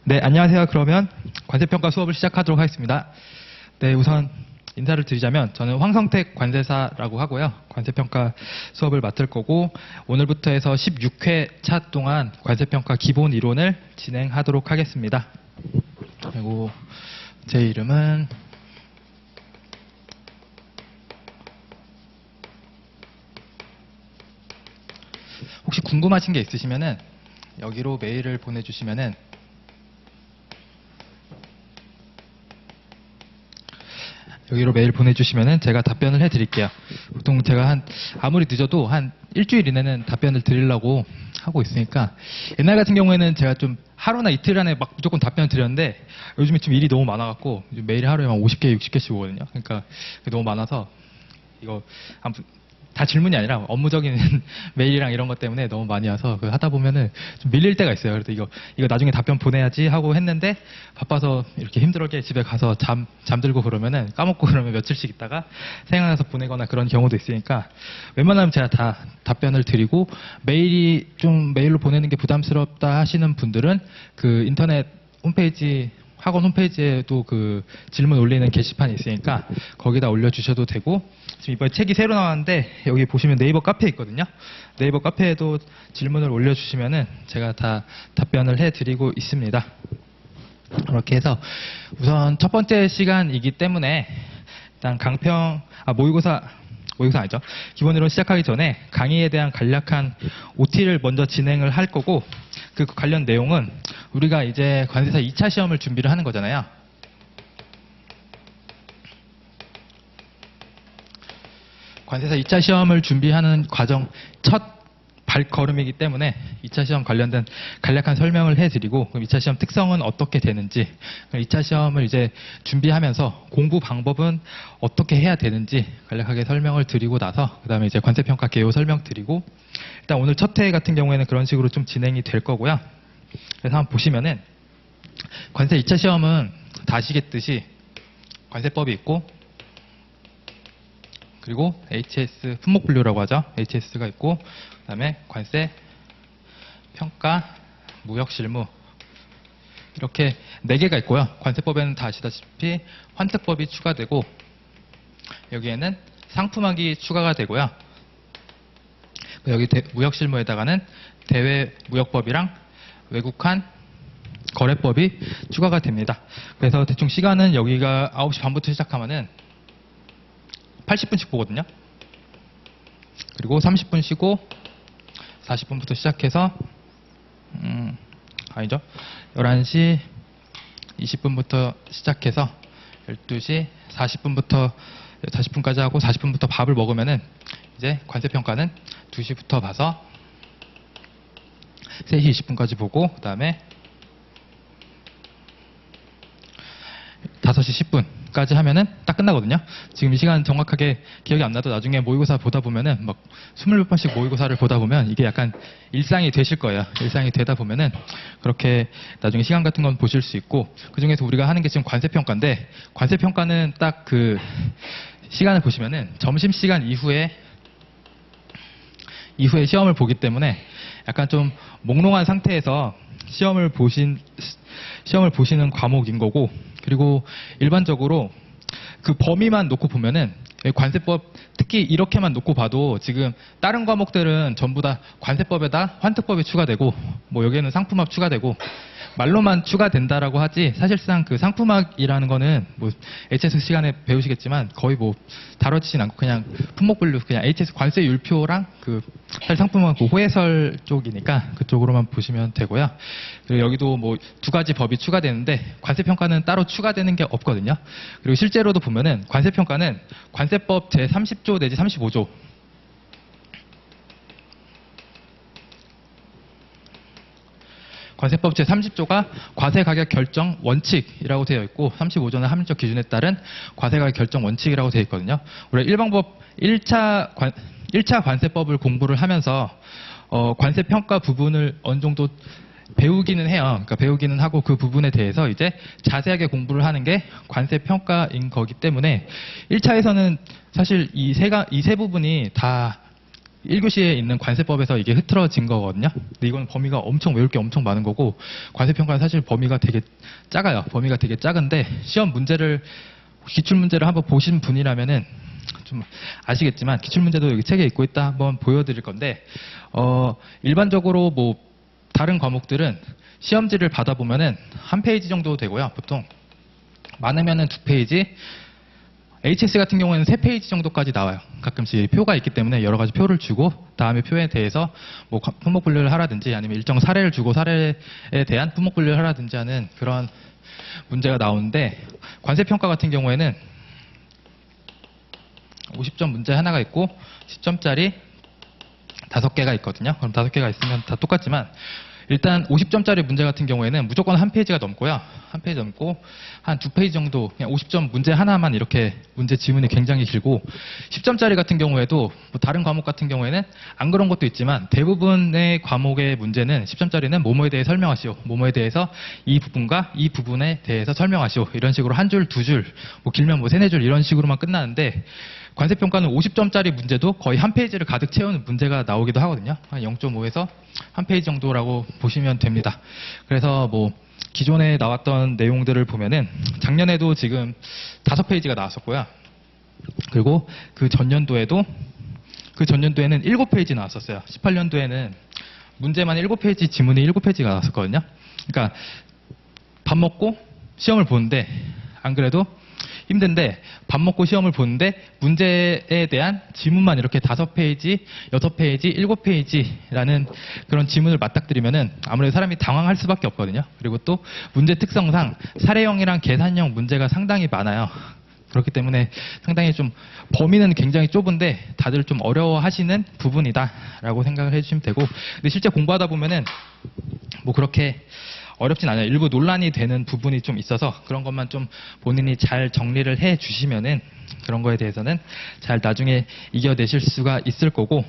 네, 안녕하세요. 그러면 관세평가 수업을 시작하도록 하겠습니다. 네, 우선 인사를 드리자면 저는 황성택 관세사라고 하고요. 관세평가 수업을 맡을 거고 오늘부터 해서 16회 차 동안 관세평가 기본 이론을 진행하도록 하겠습니다. 그리고 제 이름은 혹시 궁금하신 게 있으시면은 여기로 메일을 보내주시면은 제가 답변을 해드릴게요. 보통 제가 아무리 늦어도 한 일주일 이내는 답변을 드리려고 하고 있으니까 옛날 같은 경우에는 제가 좀 하루나 이틀 안에 막 무조건 답변을 드렸는데 요즘에 좀 일이 너무 많아갖고 매일 하루에 한 50개, 60개씩 오거든요. 그러니까 너무 많아서 이거 아무튼 다 질문이 아니라 업무적인 메일이랑 이런 것 때문에 너무 많이 와서 하다 보면은 좀 밀릴 때가 있어요. 그래서 이거 나중에 답변 보내야지 하고 했는데 바빠서 이렇게 힘들게 집에 가서 잠들고 그러면은 까먹고 그러면 며칠씩 있다가 생각나서 보내거나 그런 경우도 있으니까 웬만하면 제가 다 답변을 드리고 메일로 보내는 게 부담스럽다 하시는 분들은 그 인터넷 홈페이지 학원 홈페이지에도 그 질문 올리는 게시판이 있으니까 거기다 올려주셔도 되고 지금 이번에 책이 새로 나왔는데 여기 보시면 네이버 카페 있거든요. 네이버 카페에도 질문을 올려주시면은 제가 다 답변을 해드리고 있습니다. 그렇게 해서 우선 첫 번째 시간이기 때문에 일단 모의고사 아니죠. 기본으로 시작하기 전에 강의에 대한 간략한 OT를 먼저 진행을 할 거고 그 관련 내용은 우리가 이제 관세사 2차 시험을 준비를 하는 거잖아요. 관세사 2차 시험을 준비하는 과정 첫 발걸음이기 때문에 2차 시험 관련된 간략한 설명을 해드리고 그럼 2차 시험 특성은 어떻게 되는지 2차 시험을 이제 준비하면서 공부 방법은 어떻게 해야 되는지 간략하게 설명을 드리고 나서 그 다음에 이제 관세평가 개요 설명드리고 일단 오늘 첫 회 같은 경우에는 그런 식으로 좀 진행이 될 거고요. 그래서 한번 보시면은 관세 2차 시험은 다 아시겠듯이 관세법이 있고 그리고 HS 품목분류라고 하죠. HS가 있고 그다음에 관세, 평가, 무역실무 이렇게 4개가 있고요. 관세법에는 다 아시다시피 환특법이 추가되고 여기에는 상품학이 추가가 되고요. 여기 무역실무에다가는 대외무역법이랑 외국한 거래법이 추가가 됩니다. 그래서 대충 시간은 여기가 9시 반부터 시작하면은 80분씩 보거든요. 그리고 30분 쉬고 40분부터 시작해서 11시 20분부터 시작해서 12시 40분까지 하고 40분부터 밥을 먹으면은 이제 관세평가는 2시부터 봐서 3시 20분까지 보고 그 다음에 5시 10분까지 하면은 딱 끝나거든요. 지금 이 시간 정확하게 기억이 안 나도 나중에 모의고사 보다 보면은 막 20몇 번씩 모의고사를 보다 보면 이게 약간 일상이 되실 거예요. 일상이 되다 보면은 그렇게 나중에 시간 같은 건 보실 수 있고 그 중에서 우리가 하는 게 지금 관세평가인데 관세평가는 딱 그 시간을 보시면은 점심시간 이후에 시험을 보기 때문에 약간 좀 몽롱한 상태에서 시험을 보시는 과목인 거고 그리고 일반적으로 그 범위만 놓고 보면은 관세법 특히 이렇게만 놓고 봐도 지금 다른 과목들은 전부 다 관세법에다 환특법이 추가되고 뭐 여기에는 상품학 추가되고 말로만 추가된다라고 하지 사실상 그 상품학이라는 거는 뭐 HS 시간에 배우시겠지만 거의 뭐 다뤄지진 않고 그냥 품목분류 그냥 HS 관세 율표랑 그 상품학 그 호해설 쪽이니까 그쪽으로만 보시면 되고요. 그리고 여기도 뭐 2가지 법이 추가되는데 관세평가는 따로 추가되는 게 없거든요. 그리고 실제로도 보면은 관세평가는 관세법 제30조 내지 35조 관세법 제30조가 과세가격 결정 원칙이라고 되어 있고 35조는 합리적 기준에 따른 과세가격 결정 원칙이라고 되어 있거든요. 우리 일방법 1차 관세법을 공부를 하면서 관세평가 부분을 어느 정도 배우기는 해요. 그러니까 배우기는 하고 그 부분에 대해서 이제 자세하게 공부를 하는 게 관세평가인 거기 때문에 1차에서는 사실 이 세 부분이 다 1교시에 있는 관세법에서 이게 흐트러진 거거든요. 근데 이건 범위가 엄청 외울 게 엄청 많은 거고, 관세평가는 사실 범위가 되게 작아요. 범위가 되게 작은데 시험 문제를, 기출문제를 한번 보신 분이라면은 좀 아시겠지만 기출문제도 여기 책에 있고 있다 한번 보여드릴 건데, 일반적으로 뭐 다른 과목들은 시험지를 받아보면은 한 페이지 정도 되고요. 보통 많으면은 2페이지, HS 같은 경우에는 3페이지 정도까지 나와요. 가끔씩 표가 있기 때문에 여러 가지 표를 주고 다음에 표에 대해서 뭐 품목 분류를 하라든지 아니면 일정 사례를 주고 사례에 대한 품목 분류를 하라든지 하는 그런 문제가 나오는데, 관세평가 같은 경우에는 50점 문제 하나가 있고 10점짜리 5개가 있거든요. 그럼 5개가 있으면 다 똑같지만, 일단 50점짜리 문제 같은 경우에는 무조건 한 페이지가 넘고요. 한 페이지 넘고 한 2페이지 정도, 그냥 50점 문제 하나만 이렇게 문제 지문이 굉장히 길고, 10점짜리 같은 경우에도 뭐 다른 과목 같은 경우에는 안 그런 것도 있지만 대부분의 과목의 문제는 10점짜리는 뭐뭐에 대해 설명하시오, 뭐뭐에 대해서 이 부분과 이 부분에 대해서 설명하시오, 이런 식으로 한 줄, 두 줄, 뭐 길면 뭐 세네 줄 이런 식으로만 끝나는데, 관세평가는 50점짜리 문제도 거의 한 페이지를 가득 채우는 문제가 나오기도 하거든요. 한 0.5에서 한 페이지 정도라고 보시면 됩니다. 그래서 뭐 기존에 나왔던 내용들을 보면은 작년에도 지금 5페이지가 나왔었고요. 그리고 그 전년도에는 7페이지 나왔었어요. 18년도에는 문제만 7페이지, 지문이 7페이지가 나왔었거든요. 그러니까 밥 먹고 시험을 보는데, 안 그래도 힘든데 밥 먹고 시험을 보는데 문제에 대한 지문만 이렇게 5페이지, 6페이지, 7페이지라는 그런 지문을 맞닥뜨리면은 아무래도 사람이 당황할 수밖에 없거든요. 그리고 또 문제 특성상 사례형이랑 계산형 문제가 상당히 많아요. 그렇기 때문에 상당히 좀 범위는 굉장히 좁은데 다들 좀 어려워하시는 부분이다라고 생각을 해주시면 되고, 근데 실제 공부하다 보면은 뭐 그렇게 어렵진 않아요. 일부 논란이 되는 부분이 좀 있어서 그런 것만 좀 본인이 잘 정리를 해 주시면은 그런 거에 대해서는 잘 나중에 이겨내실 수가 있을 거고,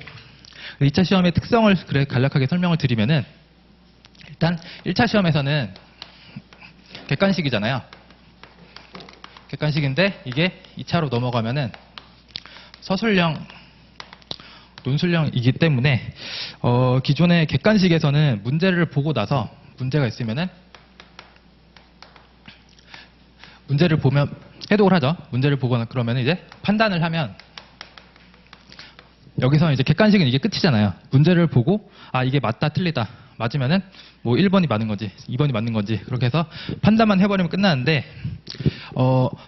2차 시험의 특성을 그래 간략하게 설명을 드리면은, 일단 1차 시험에서는 객관식이잖아요. 객관식인데 이게 2차로 넘어가면은 서술형, 논술형이기 때문에 기존의 객관식에서는 문제를 보고 나서 문제가 있으면은 문제를 보면 해독을 하죠. 문제를 보거나 그러면 이제 판단을 하면, 여기서 이제 객관식은 이게 끝이잖아요. 문제를 보고 아 이게 맞다 틀리다, 맞으면은 뭐 1번이 맞는 건지 2번이 맞는 건지 그렇게 해서 판단만 해버리면 끝나는데,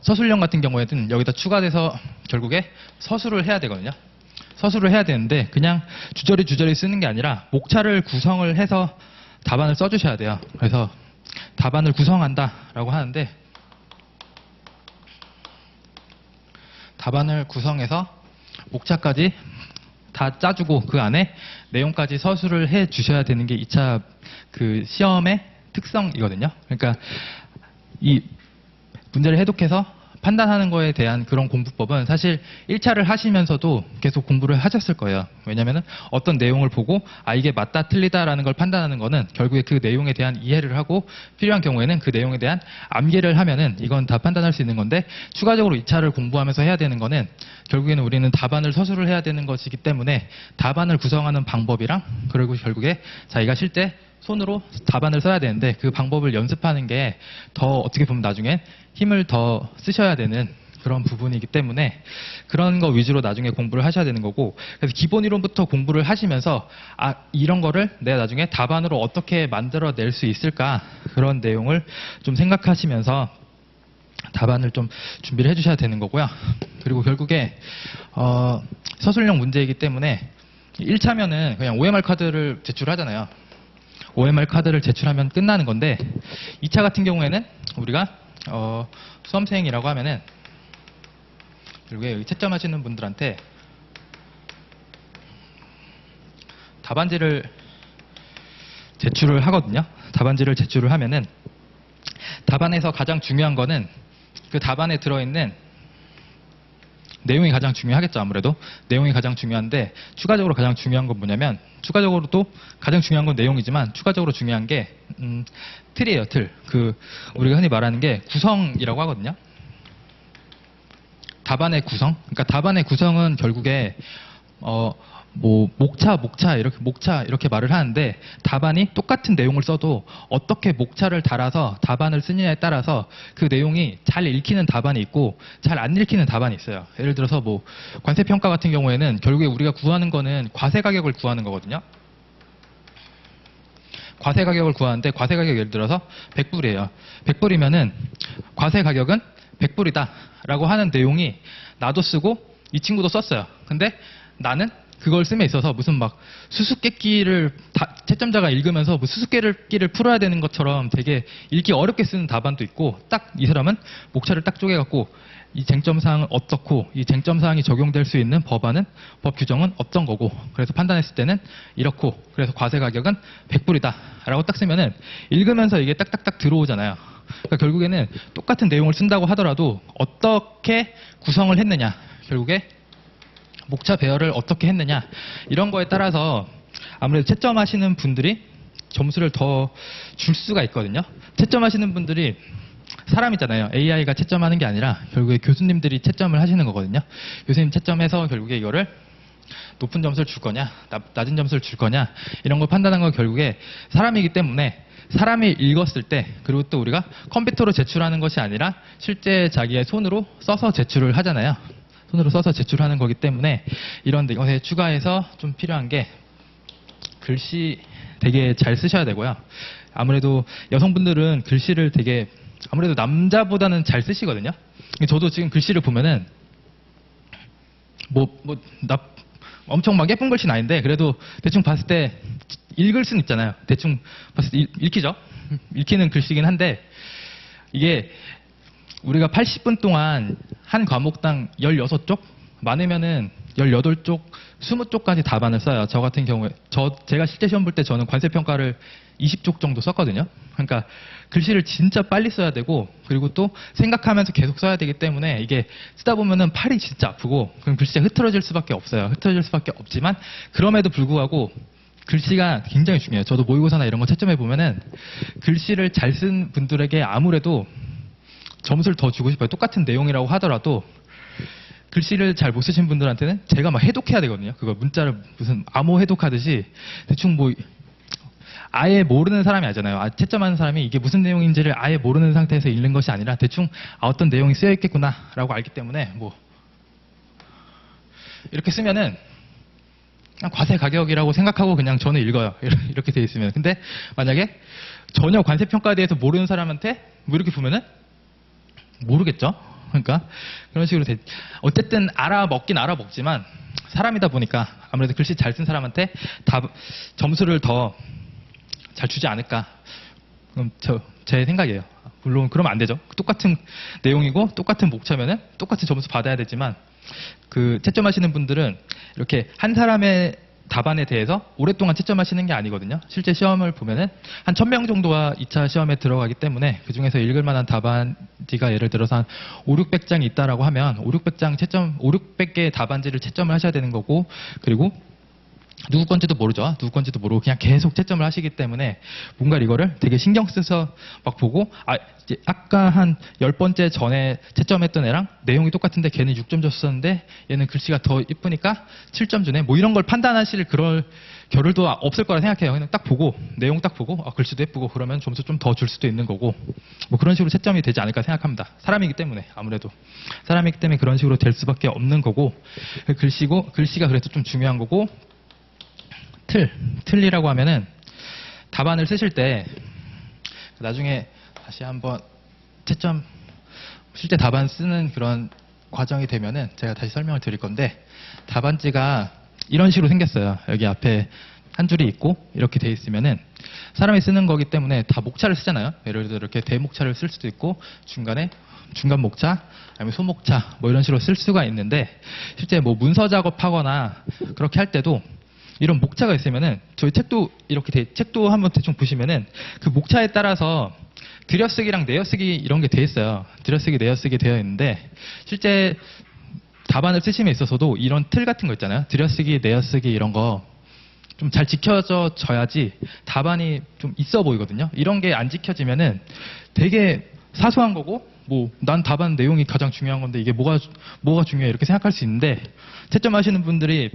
서술형 같은 경우에는 여기다 추가돼서 결국에 서술을 해야 되거든요. 서술을 해야 되는데 그냥 주저리 쓰는 게 아니라 목차를 구성을 해서 답안을 써주셔야 돼요. 그래서 답안을 구성한다라고 하는데, 답안을 구성해서 목차까지 다 짜주고 그 안에 내용까지 서술을 해 주셔야 되는 게 2차 그 시험의 특성이거든요. 그러니까 이 문제를 해독해서 판단하는 거에 대한 그런 공부법은 사실 1차를 하시면서도 계속 공부를 하셨을 거예요. 왜냐면은 어떤 내용을 보고 아 이게 맞다 틀리다라는 걸 판단하는 거는 결국에 그 내용에 대한 이해를 하고 필요한 경우에는 그 내용에 대한 암기를 하면은 이건 다 판단할 수 있는 건데, 추가적으로 2차를 공부하면서 해야 되는 거는 결국에는 우리는 답안을 서술을 해야 되는 것이기 때문에 답안을 구성하는 방법이랑, 그리고 결국에 자기가 실제 손으로 답안을 써야 되는데 그 방법을 연습하는 게 더 어떻게 보면 나중에 힘을 더 쓰셔야 되는 그런 부분이기 때문에 그런 거 위주로 나중에 공부를 하셔야 되는 거고, 그래서 기본 이론부터 공부를 하시면서 아 이런 거를 내가 나중에 답안으로 어떻게 만들어낼 수 있을까, 그런 내용을 좀 생각하시면서 답안을 좀 준비를 해주셔야 되는 거고요. 그리고 결국에 서술형 문제이기 때문에 1차면은 그냥 OMR 카드를 제출하잖아요. OMR 카드를 제출하면 끝나는 건데, 2차 같은 경우에는 우리가 수험생이라고 하면은 결국에 여기 채점하시는 분들한테 답안지를 제출을 하거든요. 답안지를 제출을 하면은 답안에서 가장 중요한 거는 그 답안에 들어있는 내용이 가장 중요하겠죠. 아무래도 내용이 가장 중요한데, 추가적으로 가장 중요한 건 뭐냐면, 추가적으로 또 가장 중요한 건 내용이지만 추가적으로 중요한 게 틀이에요. 틀. 그 우리가 흔히 말하는 게 구성이라고 하거든요. 답안의 구성. 그러니까 답안의 구성은 결국에 뭐 목차 이렇게 말을 하는데 답안이 똑같은 내용을 써도 어떻게 목차를 달아서 답안을 쓰느냐에 따라서 그 내용이 잘 읽히는 답안이 있고 잘 안 읽히는 답안이 있어요. 예를 들어서 뭐 관세평가 같은 경우에는 결국에 우리가 구하는 거는 과세 가격을 구하는 거거든요. 과세 가격을 구하는데 과세 가격 예를 들어서 100불이에요. 100불이면은 과세 가격은 100불이다 라고 하는 내용이 나도 쓰고 이 친구도 썼어요. 근데 나는 그걸 씀에 있어서 무슨 막 수수께끼를 채점자가 읽으면서 뭐 수수께끼를 풀어야 되는 것처럼 되게 읽기 어렵게 쓰는 답안도 있고 딱 이 사람은 목차를 딱 쪼개갖고 이 쟁점사항은 어떻고 이 쟁점사항이 적용될 수 있는 법안은 법 규정은 어떤 거고 그래서 판단했을 때는 이렇고 그래서 과세 가격은 100불이다 라고 딱 쓰면은 읽으면서 이게 딱딱딱 들어오잖아요. 그러니까 결국에는 똑같은 내용을 쓴다고 하더라도 어떻게 구성을 했느냐 결국에 목차 배열을 어떻게 했느냐 이런 거에 따라서 아무래도 채점하시는 분들이 점수를 더 줄 수가 있거든요. 채점하시는 분들이 사람이잖아요. AI가 채점하는 게 아니라 결국에 교수님들이 채점을 하시는 거거든요. 교수님 채점해서 결국에 이거를 높은 점수를 줄 거냐 낮은 점수를 줄 거냐 이런 걸 판단하는 건 결국에 사람이기 때문에 사람이 읽었을 때 그리고 또 우리가 컴퓨터로 제출하는 것이 아니라 실제 자기의 손으로 써서 제출을 하잖아요. 손으로 써서 제출하는 거기 때문에 이런 것에 추가해서 좀 필요한 게 글씨 되게 잘 쓰셔야 되고요. 아무래도 여성분들은 글씨를 되게 아무래도 남자보다는 잘 쓰시거든요. 저도 지금 글씨를 보면은 나 엄청 막 예쁜 글씨는 아닌데 그래도 대충 봤을 때 읽을 수는 있잖아요. 대충 봤을 때 읽히죠? 읽히는 글씨긴 한데 이게 우리가 80분 동안 한 과목당 16쪽? 많으면은 18쪽, 20쪽까지 답안을 써요. 저 같은 경우에. 제가 실제 시험 볼 때 저는 관세평가를 20쪽 정도 썼거든요. 그러니까 글씨를 진짜 빨리 써야 되고 그리고 또 생각하면서 계속 써야 되기 때문에 이게 쓰다 보면은 팔이 진짜 아프고 그럼 글씨가 흐트러질 수밖에 없어요. 흐트러질 수밖에 없지만 그럼에도 불구하고 글씨가 굉장히 중요해요. 저도 모의고사나 이런 거 채점해 보면은 글씨를 잘 쓴 분들에게 아무래도 점수를 더 주고 싶어요. 똑같은 내용이라고 하더라도 글씨를 잘 못 쓰신 분들한테는 제가 막 해독해야 되거든요. 그거 문자를 무슨 암호 해독하듯이 대충 뭐 아예 모르는 사람이 아니잖아요. 채점하는 사람이 이게 무슨 내용인지를 아예 모르는 상태에서 읽는 것이 아니라 대충 어떤 내용이 쓰여 있겠구나라고 알기 때문에 뭐 이렇게 쓰면은 그냥 과세 가격이라고 생각하고 그냥 저는 읽어요. 이렇게 돼 있으면. 근데 만약에 전혀 관세평가에 대해서 모르는 사람한테 뭐 이렇게 보면은 모르겠죠. 그러니까 그런 식으로 어쨌든 알아먹긴 알아먹지만 사람이다 보니까 아무래도 글씨 잘 쓴 사람한테 점수를 더 잘 주지 않을까. 그럼 제 생각이에요. 물론 그러면 안 되죠. 똑같은 내용이고 똑같은 목차면은 똑같은 점수 받아야 되지만 그 채점하시는 분들은 이렇게 한 사람의 답안에 대해서 오랫동안 채점하시는 게 아니거든요. 실제 시험을 보면은 한 1000명 정도가 2차 시험에 들어가기 때문에 그 중에서 읽을 만한 답안지가 예를 들어서 한 500~600장이 있다라고 하면 500~600개의 답안지를 채점을 하셔야 되는 거고 그리고 누구 건지도 모르죠. 누구 건지도 모르고 그냥 계속 채점을 하시기 때문에 뭔가 이거를 되게 신경 써서 막 보고 이제 아까 한 10번째 전에 채점했던 애랑 내용이 똑같은데 걔는 6점 줬었는데 얘는 글씨가 더 이쁘니까 7점 주네. 뭐 이런 걸 판단하실 그럴 겨를도 없을 거라 생각해요. 그냥 딱 보고 내용 딱 보고 글씨도 예쁘고 그러면 점수 좀 더 줄 수도 있는 거고 뭐 그런 식으로 채점이 되지 않을까 생각합니다. 사람이기 때문에 아무래도 사람이기 때문에 그런 식으로 될 수밖에 없는 거고 글씨가 그래도 좀 중요한 거고 틀이라고 하면은 답안을 쓰실 때 나중에 다시 한번 채점 실제 답안 쓰는 그런 과정이 되면은 제가 다시 설명을 드릴 건데 답안지가 이런 식으로 생겼어요. 여기 앞에 한 줄이 있고 이렇게 돼 있으면은 사람이 쓰는 거기 때문에 다 목차를 쓰잖아요. 예를 들어 이렇게 대목차를 쓸 수도 있고 중간에 중간 목차, 아니면 소목차 뭐 이런 식으로 쓸 수가 있는데 실제 뭐 문서 작업하거나 그렇게 할 때도 이런 목차가 있으면은 저희 책도 이렇게 책도 한번 대충 보시면은 그 목차에 따라서 들여쓰기랑 내어쓰기 이런 게 돼 있어요. 들여쓰기, 내어쓰기 되어 있는데 실제 답안을 쓰심에 있어서도 이런 틀 같은 거 있잖아요. 들여쓰기, 내어쓰기 이런 거 좀 잘 지켜져야지 답안이 좀 있어 보이거든요. 이런 게 안 지켜지면은 되게 사소한 거고 뭐 난 답안 내용이 가장 중요한 건데 이게 뭐가 중요해 이렇게 생각할 수 있는데 채점하시는 분들이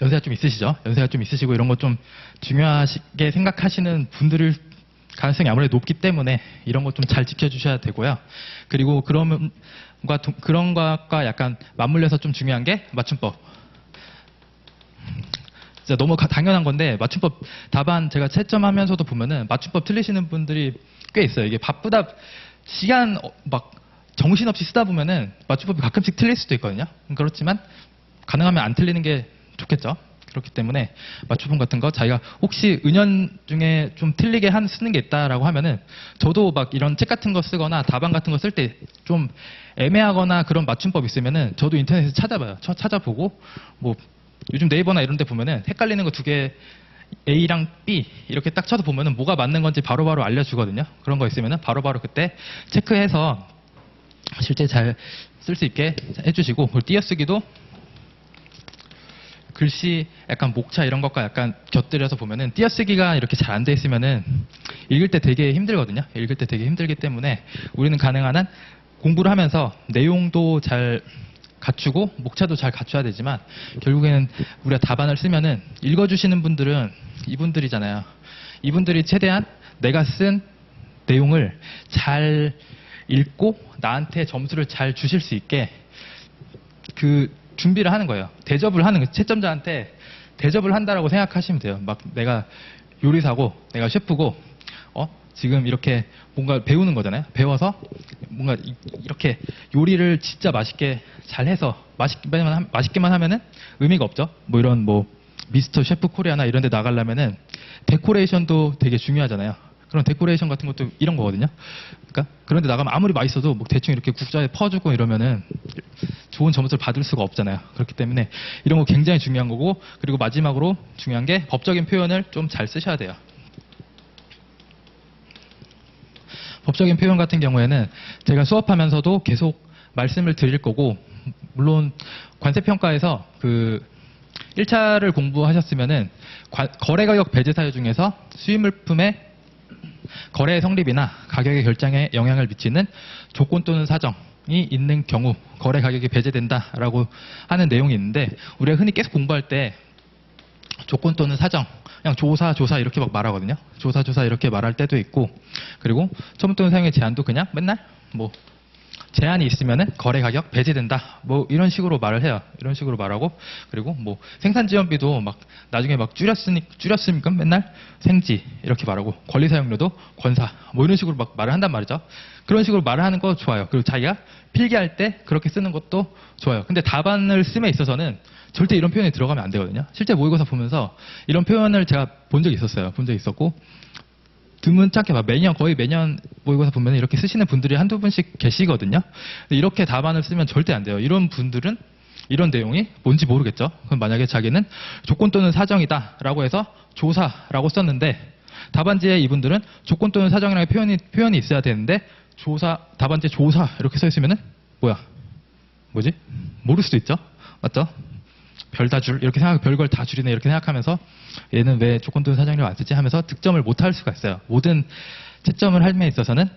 연세가 좀 있으시죠? 연세가 좀 있으시고 이런 거 좀 중요하게 생각하시는 분들일 가능성이 아무래도 높기 때문에 이런 거 좀 잘 지켜주셔야 되고요. 그리고 그런 것과 약간 맞물려서 좀 중요한 게 맞춤법. 진짜 너무 당연한 건데 맞춤법 답안 제가 채점하면서도 보면은 맞춤법 틀리시는 분들이 꽤 있어요. 이게 바쁘다 시간 막 정신없이 쓰다 보면은 맞춤법이 가끔씩 틀릴 수도 있거든요. 그렇지만 가능하면 안 틀리는 게 좋겠죠. 그렇기 때문에 맞춤법 같은 거 자기가 혹시 은연중에 좀 틀리게 쓰는 게 있다라고 하면은 저도 막 이런 책 같은 거 쓰거나 답안 같은 거 쓸 때 좀 애매하거나 그런 맞춤법 있으면은 저도 인터넷에서 찾아봐요. 찾아보고 뭐 요즘 네이버나 이런 데 보면은 헷갈리는 거 2개 A랑 B 이렇게 딱 쳐서 보면은 뭐가 맞는 건지 바로바로 알려주거든요. 그런 거 있으면은 바로바로 그때 체크해서 실제 잘 쓸 수 있게 해주시고 그리고 띄어쓰기도 글씨 약간 목차 이런 것과 약간 곁들여서 보면은 띄어쓰기가 이렇게 잘 안 돼 있으면은 읽을 때 되게 힘들거든요. 읽을 때 되게 힘들기 때문에 우리는 가능한 한 공부를 하면서 내용도 잘 갖추고 목차도 잘 갖춰야 되지만 결국에는 우리가 답안을 쓰면은 읽어주시는 분들은 이분들이잖아요. 이분들이 최대한 내가 쓴 내용을 잘 읽고 나한테 점수를 잘 주실 수 있게 그 준비를 하는 거예요. 대접을 하는 거예요. 채점자한테 대접을 한다라고 생각하시면 돼요. 막 내가 요리사고 내가 셰프고 지금 이렇게 뭔가 배우는 거잖아요. 배워서 뭔가 이렇게 요리를 진짜 맛있게 잘 해서 맛있게만 하면은 의미가 없죠. 뭐 이런 뭐 미스터 셰프 코리아나 이런 데 나가려면은 데코레이션도 되게 중요하잖아요. 그런 데코레이션 같은 것도 이런 거거든요. 그러니까 그런 데 나가면 아무리 맛있어도 뭐 대충 이렇게 국자에 퍼주고 이러면은 좋은 점수를 받을 수가 없잖아요. 그렇기 때문에 이런 거 굉장히 중요한 거고 그리고 마지막으로 중요한 게 법적인 표현을 좀 잘 쓰셔야 돼요. 법적인 표현 같은 경우에는 제가 수업하면서도 계속 말씀을 드릴 거고 물론 관세평가에서 그 1차를 공부하셨으면은 거래가격 배제 사유 중에서 수입물품의 거래 성립이나 가격의 결정에 영향을 미치는 조건 또는 사정이 있는 경우 거래 가격이 배제된다라고 하는 내용이 있는데 우리가 흔히 계속 공부할 때 조건 또는 사정 그냥 조사 이렇게 막 말하거든요. 조사 이렇게 말할 때도 있고 그리고 처분 또는 사용의 제한도 그냥 맨날 뭐 제한이 있으면은 거래 가격 배제된다. 뭐 이런 식으로 말을 해요. 이런 식으로 말하고 그리고 뭐 생산 지원비도 막 나중에 막 줄였으니까 맨날 생지 이렇게 말하고 권리 사용료도 권사 뭐 이런 식으로 막 말을 한단 말이죠. 그런 식으로 말을 하는 거 좋아요. 그리고 자기가 필기할 때 그렇게 쓰는 것도 좋아요. 근데 답안을 씀에 있어서는 절대 이런 표현이 들어가면 안 되거든요. 실제 모의고사 보면서 이런 표현을 제가 본 적이 있었어요. 본 적이 있었고 드문찮게 거의 매년 모의고사 보면 이렇게 쓰시는 분들이 한두 분씩 계시거든요. 근데 이렇게 답안을 쓰면 절대 안 돼요. 이런 분들은 이런 내용이 뭔지 모르겠죠. 그럼 만약에 자기는 조건 또는 사정이다라고 해서 조사라고 썼는데 답안지에 이분들은 조건 또는 사정이라는 표현이 있어야 되는데 답안지에 조사 이렇게 써 있으면은 뭐지? 모를 수도 있죠. 맞죠? 별 다 줄 이렇게 별걸 다 줄이네 이렇게 생각하면서 얘는 왜 조건 또는 사정이라고 안 쓰지 하면서 득점을 못 할 수가 있어요. 모든 채점을 할에 있어서는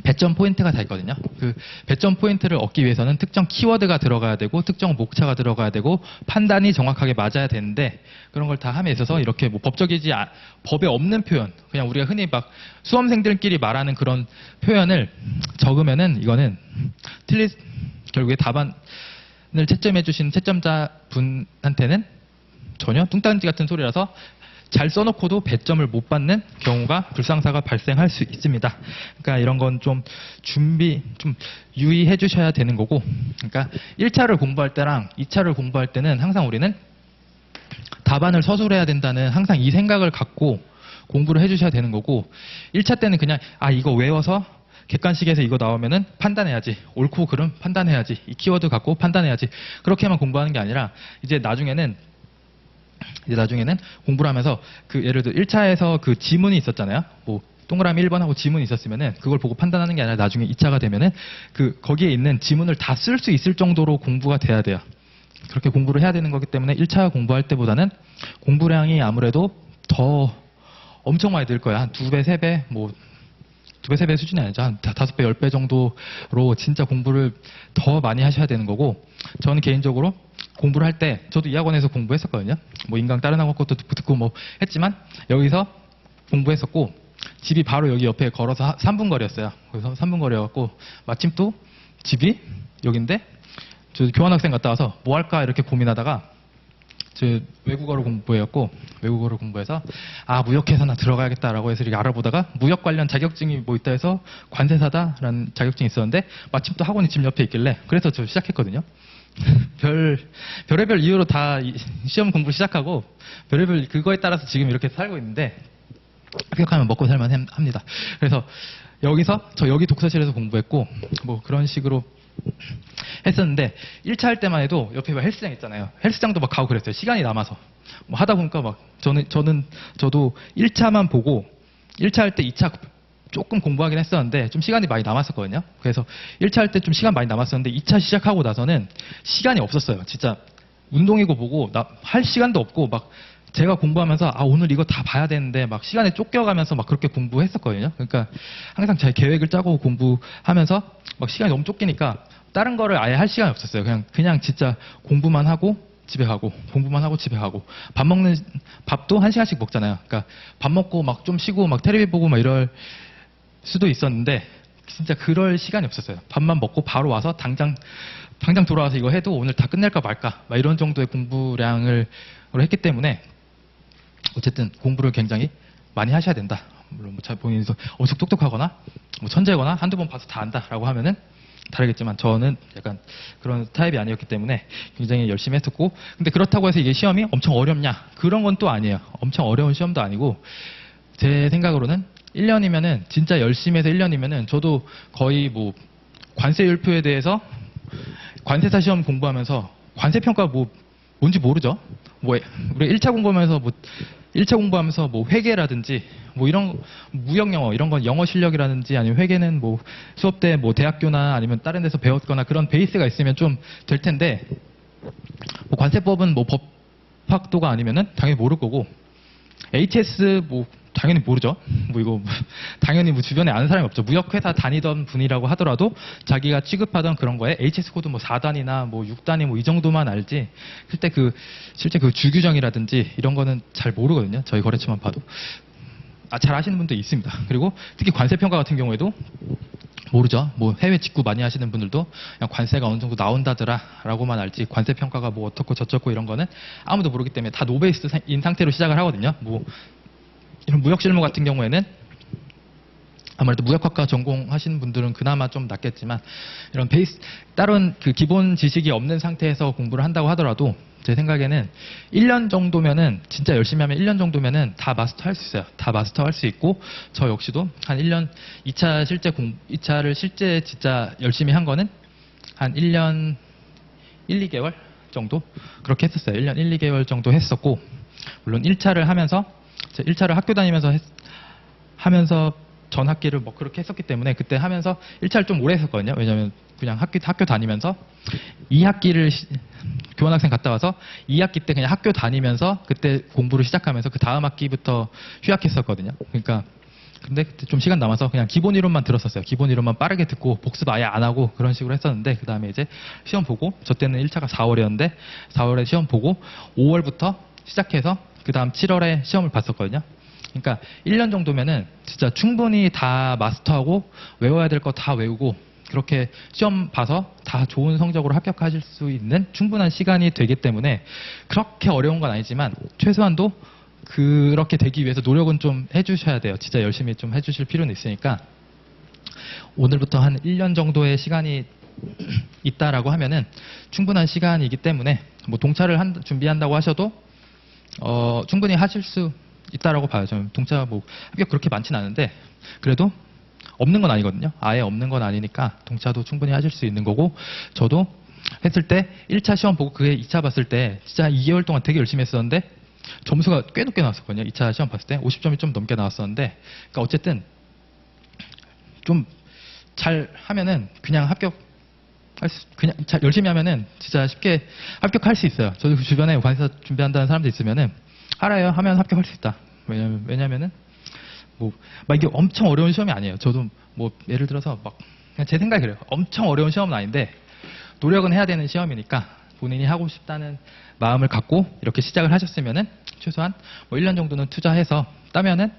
배점 포인트가 다 있거든요. 그 배점 포인트를 얻기 위해서는 특정 키워드가 들어가야 되고 특정 목차가 들어가야 되고 판단이 정확하게 맞아야 되는데 그런 걸 다 함에 있어서 이렇게 뭐 법에 없는 표현 그냥 우리가 흔히 막 수험생들끼리 말하는 그런 표현을 적으면은 이거는 결국에 답안을 채점해 주신 채점자 분한테는 전혀 뚱딴지 같은 소리라서 잘 써놓고도 배점을 못 받는 경우가 불상사가 발생할 수 있습니다. 그러니까 이런 건 좀 유의해 주셔야 되는 거고 그러니까 1차를 공부할 때랑 2차를 공부할 때는 항상 우리는 답안을 서술해야 된다는 항상 이 생각을 갖고 공부를 해 주셔야 되는 거고 1차 때는 그냥 이거 외워서 객관식에서 이거 나오면은 판단해야지. 옳고 그름 판단해야지. 이 키워드 갖고 판단해야지. 그렇게만 공부하는 게 아니라 이제 나중에는 공부를 하면서 예를 들어 1차에서 그 지문이 있었잖아요. 뭐 동그라미 1번하고 지문이 있었으면은 그걸 보고 판단하는 게 아니라 나중에 2차가 되면은 거기에 있는 지문을 다 쓸 수 있을 정도로 공부가 돼야 돼요. 그렇게 공부를 해야 되는 거기 때문에 1차 공부할 때보다는 공부량이 아무래도 더 엄청 많이 늘 거야. 한 2배, 3배, 2배, 3배 수준이 아니죠. 한 5배, 10배 정도로 진짜 공부를 더 많이 하셔야 되는 거고 저는 개인적으로 공부를 할 때 저도 이 학원에서 공부했었거든요. 뭐 인강 다른 학원 것도 듣고 뭐 했지만 여기서 공부했었고 집이 바로 여기 옆에 걸어서 3분 거리였어요. 그래서 3분 거리여갖고 마침 또 집이 여긴데 저 교환학생 갔다 와서 뭐 할까 이렇게 고민하다가 저 외국어를 공부해서 무역회사나 들어가야겠다라고 해서 이렇게 알아보다가 무역 관련 자격증이 뭐 있다 해서 관세사다라는 자격증이 있었는데 마침 또 학원이 집 옆에 있길래 그래서 저 시작했거든요. 별의별 이유로 다 시험 공부 시작하고 별의별 그거에 따라서 지금 이렇게 살고 있는데 합격하면 먹고 살만 합니다. 그래서 여기서 저 여기 독서실에서 공부했고 뭐 그런 식으로 했었는데 1차 할 때만 해도 옆에 막 헬스장 있잖아요. 헬스장도 막 가고 그랬어요. 시간이 남아서 뭐 하다 보니까 막 저도 1차만 보고 1차 할 때 2차 조금 공부하긴 했었는데 좀 시간이 많이 남았었거든요. 그래서 1차 할 때 좀 시간 많이 남았었는데 2차 시작하고 나서는 시간이 없었어요. 진짜 운동이고 뭐고 할 시간도 없고 막 제가 공부하면서 오늘 이거 다 봐야 되는데 막 시간에 쫓겨가면서 막 그렇게 공부했었거든요. 그러니까 항상 제 계획을 짜고 공부하면서 막 시간이 너무 쫓기니까 다른 거를 아예 할 시간이 없었어요. 그냥 진짜 공부만 하고 집에 가고 공부만 하고 집에 가고 밥도 1시간씩 먹잖아요. 그러니까 밥 먹고 막 좀 쉬고 막 텔레비 보고 막 이럴 수도 있었는데 진짜 그럴 시간이 없었어요. 밥만 먹고 바로 와서 당장 돌아와서 이거 해도 오늘 다 끝낼까 말까 막 이런 정도의 공부량을 했기 때문에 어쨌든 공부를 굉장히 많이 하셔야 된다. 물론 뭐 잘 본인이 엄청 똑똑하거나 뭐 천재거나 한두 번 봐서 다 안다라고 하면은 다르겠지만 저는 약간 그런 타입이 아니었기 때문에 굉장히 열심히 했었고 근데 그렇다고 해서 이게 시험이 엄청 어렵냐? 그런 건 또 아니에요. 엄청 어려운 시험도 아니고 제 생각으로는 1년이면은 진짜 열심히 해서 1년이면은 저도 거의 뭐 관세율표에 대해서 관세사 시험 공부하면서 관세평가 뭐 뭔지 모르죠. 뭐 우리 1차 공부하면서 뭐 회계라든지 뭐 이런 무역 영어 이런 건 영어 실력이라든지 아니면 회계는 뭐 수업 때 뭐 대학교나 아니면 다른 데서 배웠거나 그런 베이스가 있으면 좀 될 텐데 뭐 관세법은 뭐 법학도가 아니면은 당연히 모를 거고 HS 뭐 당연히 모르죠. 뭐 이거 당연히 뭐 주변에 아는 사람이 없죠. 무역회사 다니던 분이라고 하더라도 자기가 취급하던 그런 거에 HS 코드 뭐 4단이나 뭐 6단이 뭐 이 정도만 알지 실제 그 주규정이라든지 이런 거는 잘 모르거든요. 저희 거래처만 봐도. 잘 아시는 분도 있습니다. 그리고 특히 관세평가 같은 경우에도 모르죠. 뭐 해외 직구 많이 하시는 분들도 그냥 관세가 어느 정도 나온다더라 라고만 알지 관세평가가 뭐 어떻고 저쩌고 이런 거는 아무도 모르기 때문에 다 노베이스인 상태로 시작을 하거든요. 뭐 이런 무역 실무 같은 경우에는 아무래도 무역학과 전공하시는 분들은 그나마 좀 낫겠지만 이런 베이스 다른 그 기본 지식이 없는 상태에서 공부를 한다고 하더라도 제 생각에는 1년 정도면은 진짜 열심히 하면 1년 정도면은 다 마스터할 수 있어요. 다 마스터할 수 있고 저 역시도 한 1년 2차를 실제 진짜 열심히 한 거는 한 1년 1, 2개월 정도 그렇게 했었어요. 1년 1, 2개월 정도 했었고 물론 1차를 하면서 1차를 학교 다니면서 하면서 전 학기를 뭐 그렇게 했었기 때문에 그때 하면서 1차를 좀 오래 했었거든요. 왜냐면 그냥 학교 다니면서 2학기를 교환학생 갔다 와서 2학기 때 그냥 학교 다니면서 그때 공부를 시작하면서 그 다음 학기부터 휴학했었거든요. 그러니까 근데 그때 좀 시간 남아서 그냥 기본 이론만 들었었어요. 기본 이론만 빠르게 듣고 복습 아예 안 하고 그런 식으로 했었는데 그 다음에 이제 시험 보고 저 때는 1차가 4월이었는데 4월에 시험 보고 5월부터 시작해서 그 다음 7월에 시험을 봤었거든요. 그러니까 1년 정도면은 진짜 충분히 다 마스터하고 외워야 될 거 다 외우고 그렇게 시험 봐서 다 좋은 성적으로 합격하실 수 있는 충분한 시간이 되기 때문에 그렇게 어려운 건 아니지만 최소한도 그렇게 되기 위해서 노력은 좀 해주셔야 돼요. 진짜 열심히 좀 해주실 필요는 있으니까 오늘부터 한 1년 정도의 시간이 있다라고 하면은 충분한 시간이기 때문에 뭐 동차를 준비한다고 하셔도 충분히 하실 수 있다라고 봐요. 저는 동차 뭐 합격 그렇게 많진 않은데 그래도 없는 건 아니거든요. 아예 없는 건 아니니까 동차도 충분히 하실 수 있는 거고 저도 했을 때 1차 시험 보고 그게 2차 봤을 때 진짜 2개월 동안 되게 열심히 했었는데 점수가 꽤 높게 나왔었거든요. 2차 시험 봤을 때 50점이 좀 넘게 나왔었는데 그러니까 어쨌든 좀 잘 하면은 그냥 그냥 열심히 하면은 진짜 쉽게 합격할 수 있어요. 저도 그 주변에 관세사 준비한다는 사람들 있으면은 알아요. 하면 합격할 수 있다. 왜냐면은 막 이게 엄청 어려운 시험이 아니에요. 저도 뭐 예를 들어서 막 그냥 제 생각이 그래요. 엄청 어려운 시험은 아닌데 노력은 해야 되는 시험이니까 본인이 하고 싶다는 마음을 갖고 이렇게 시작을 하셨으면은 최소한 뭐 1년 정도는 투자해서 따면은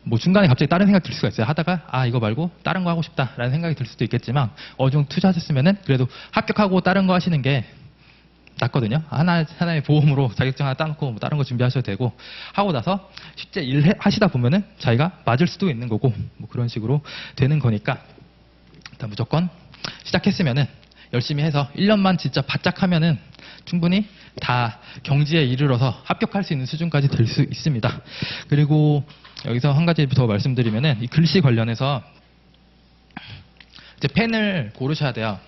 뭐 중간에 갑자기 다른 생각이 들 수가 있어요. 하다가 이거 말고 다른 거 하고 싶다라는 생각이 들 수도 있겠지만 어느 정도 투자하셨으면은 그래도 합격하고 다른 거 하시는 게 낫거든요. 하나의 보험으로 자격증 하나 따놓고 뭐 다른 거 준비하셔도 되고 하고 나서 실제 하시다 보면은 자기가 맞을 수도 있는 거고 뭐 그런 식으로 되는 거니까 일단 무조건 시작했으면은 열심히 해서 1년만 진짜 바짝 하면은 충분히 다 경지에 이르러서 합격할 수 있는 수준까지 될 수 있습니다. 그리고 여기서 한 가지 더 말씀드리면은 이 글씨 관련해서 이제 펜을 고르셔야 돼요.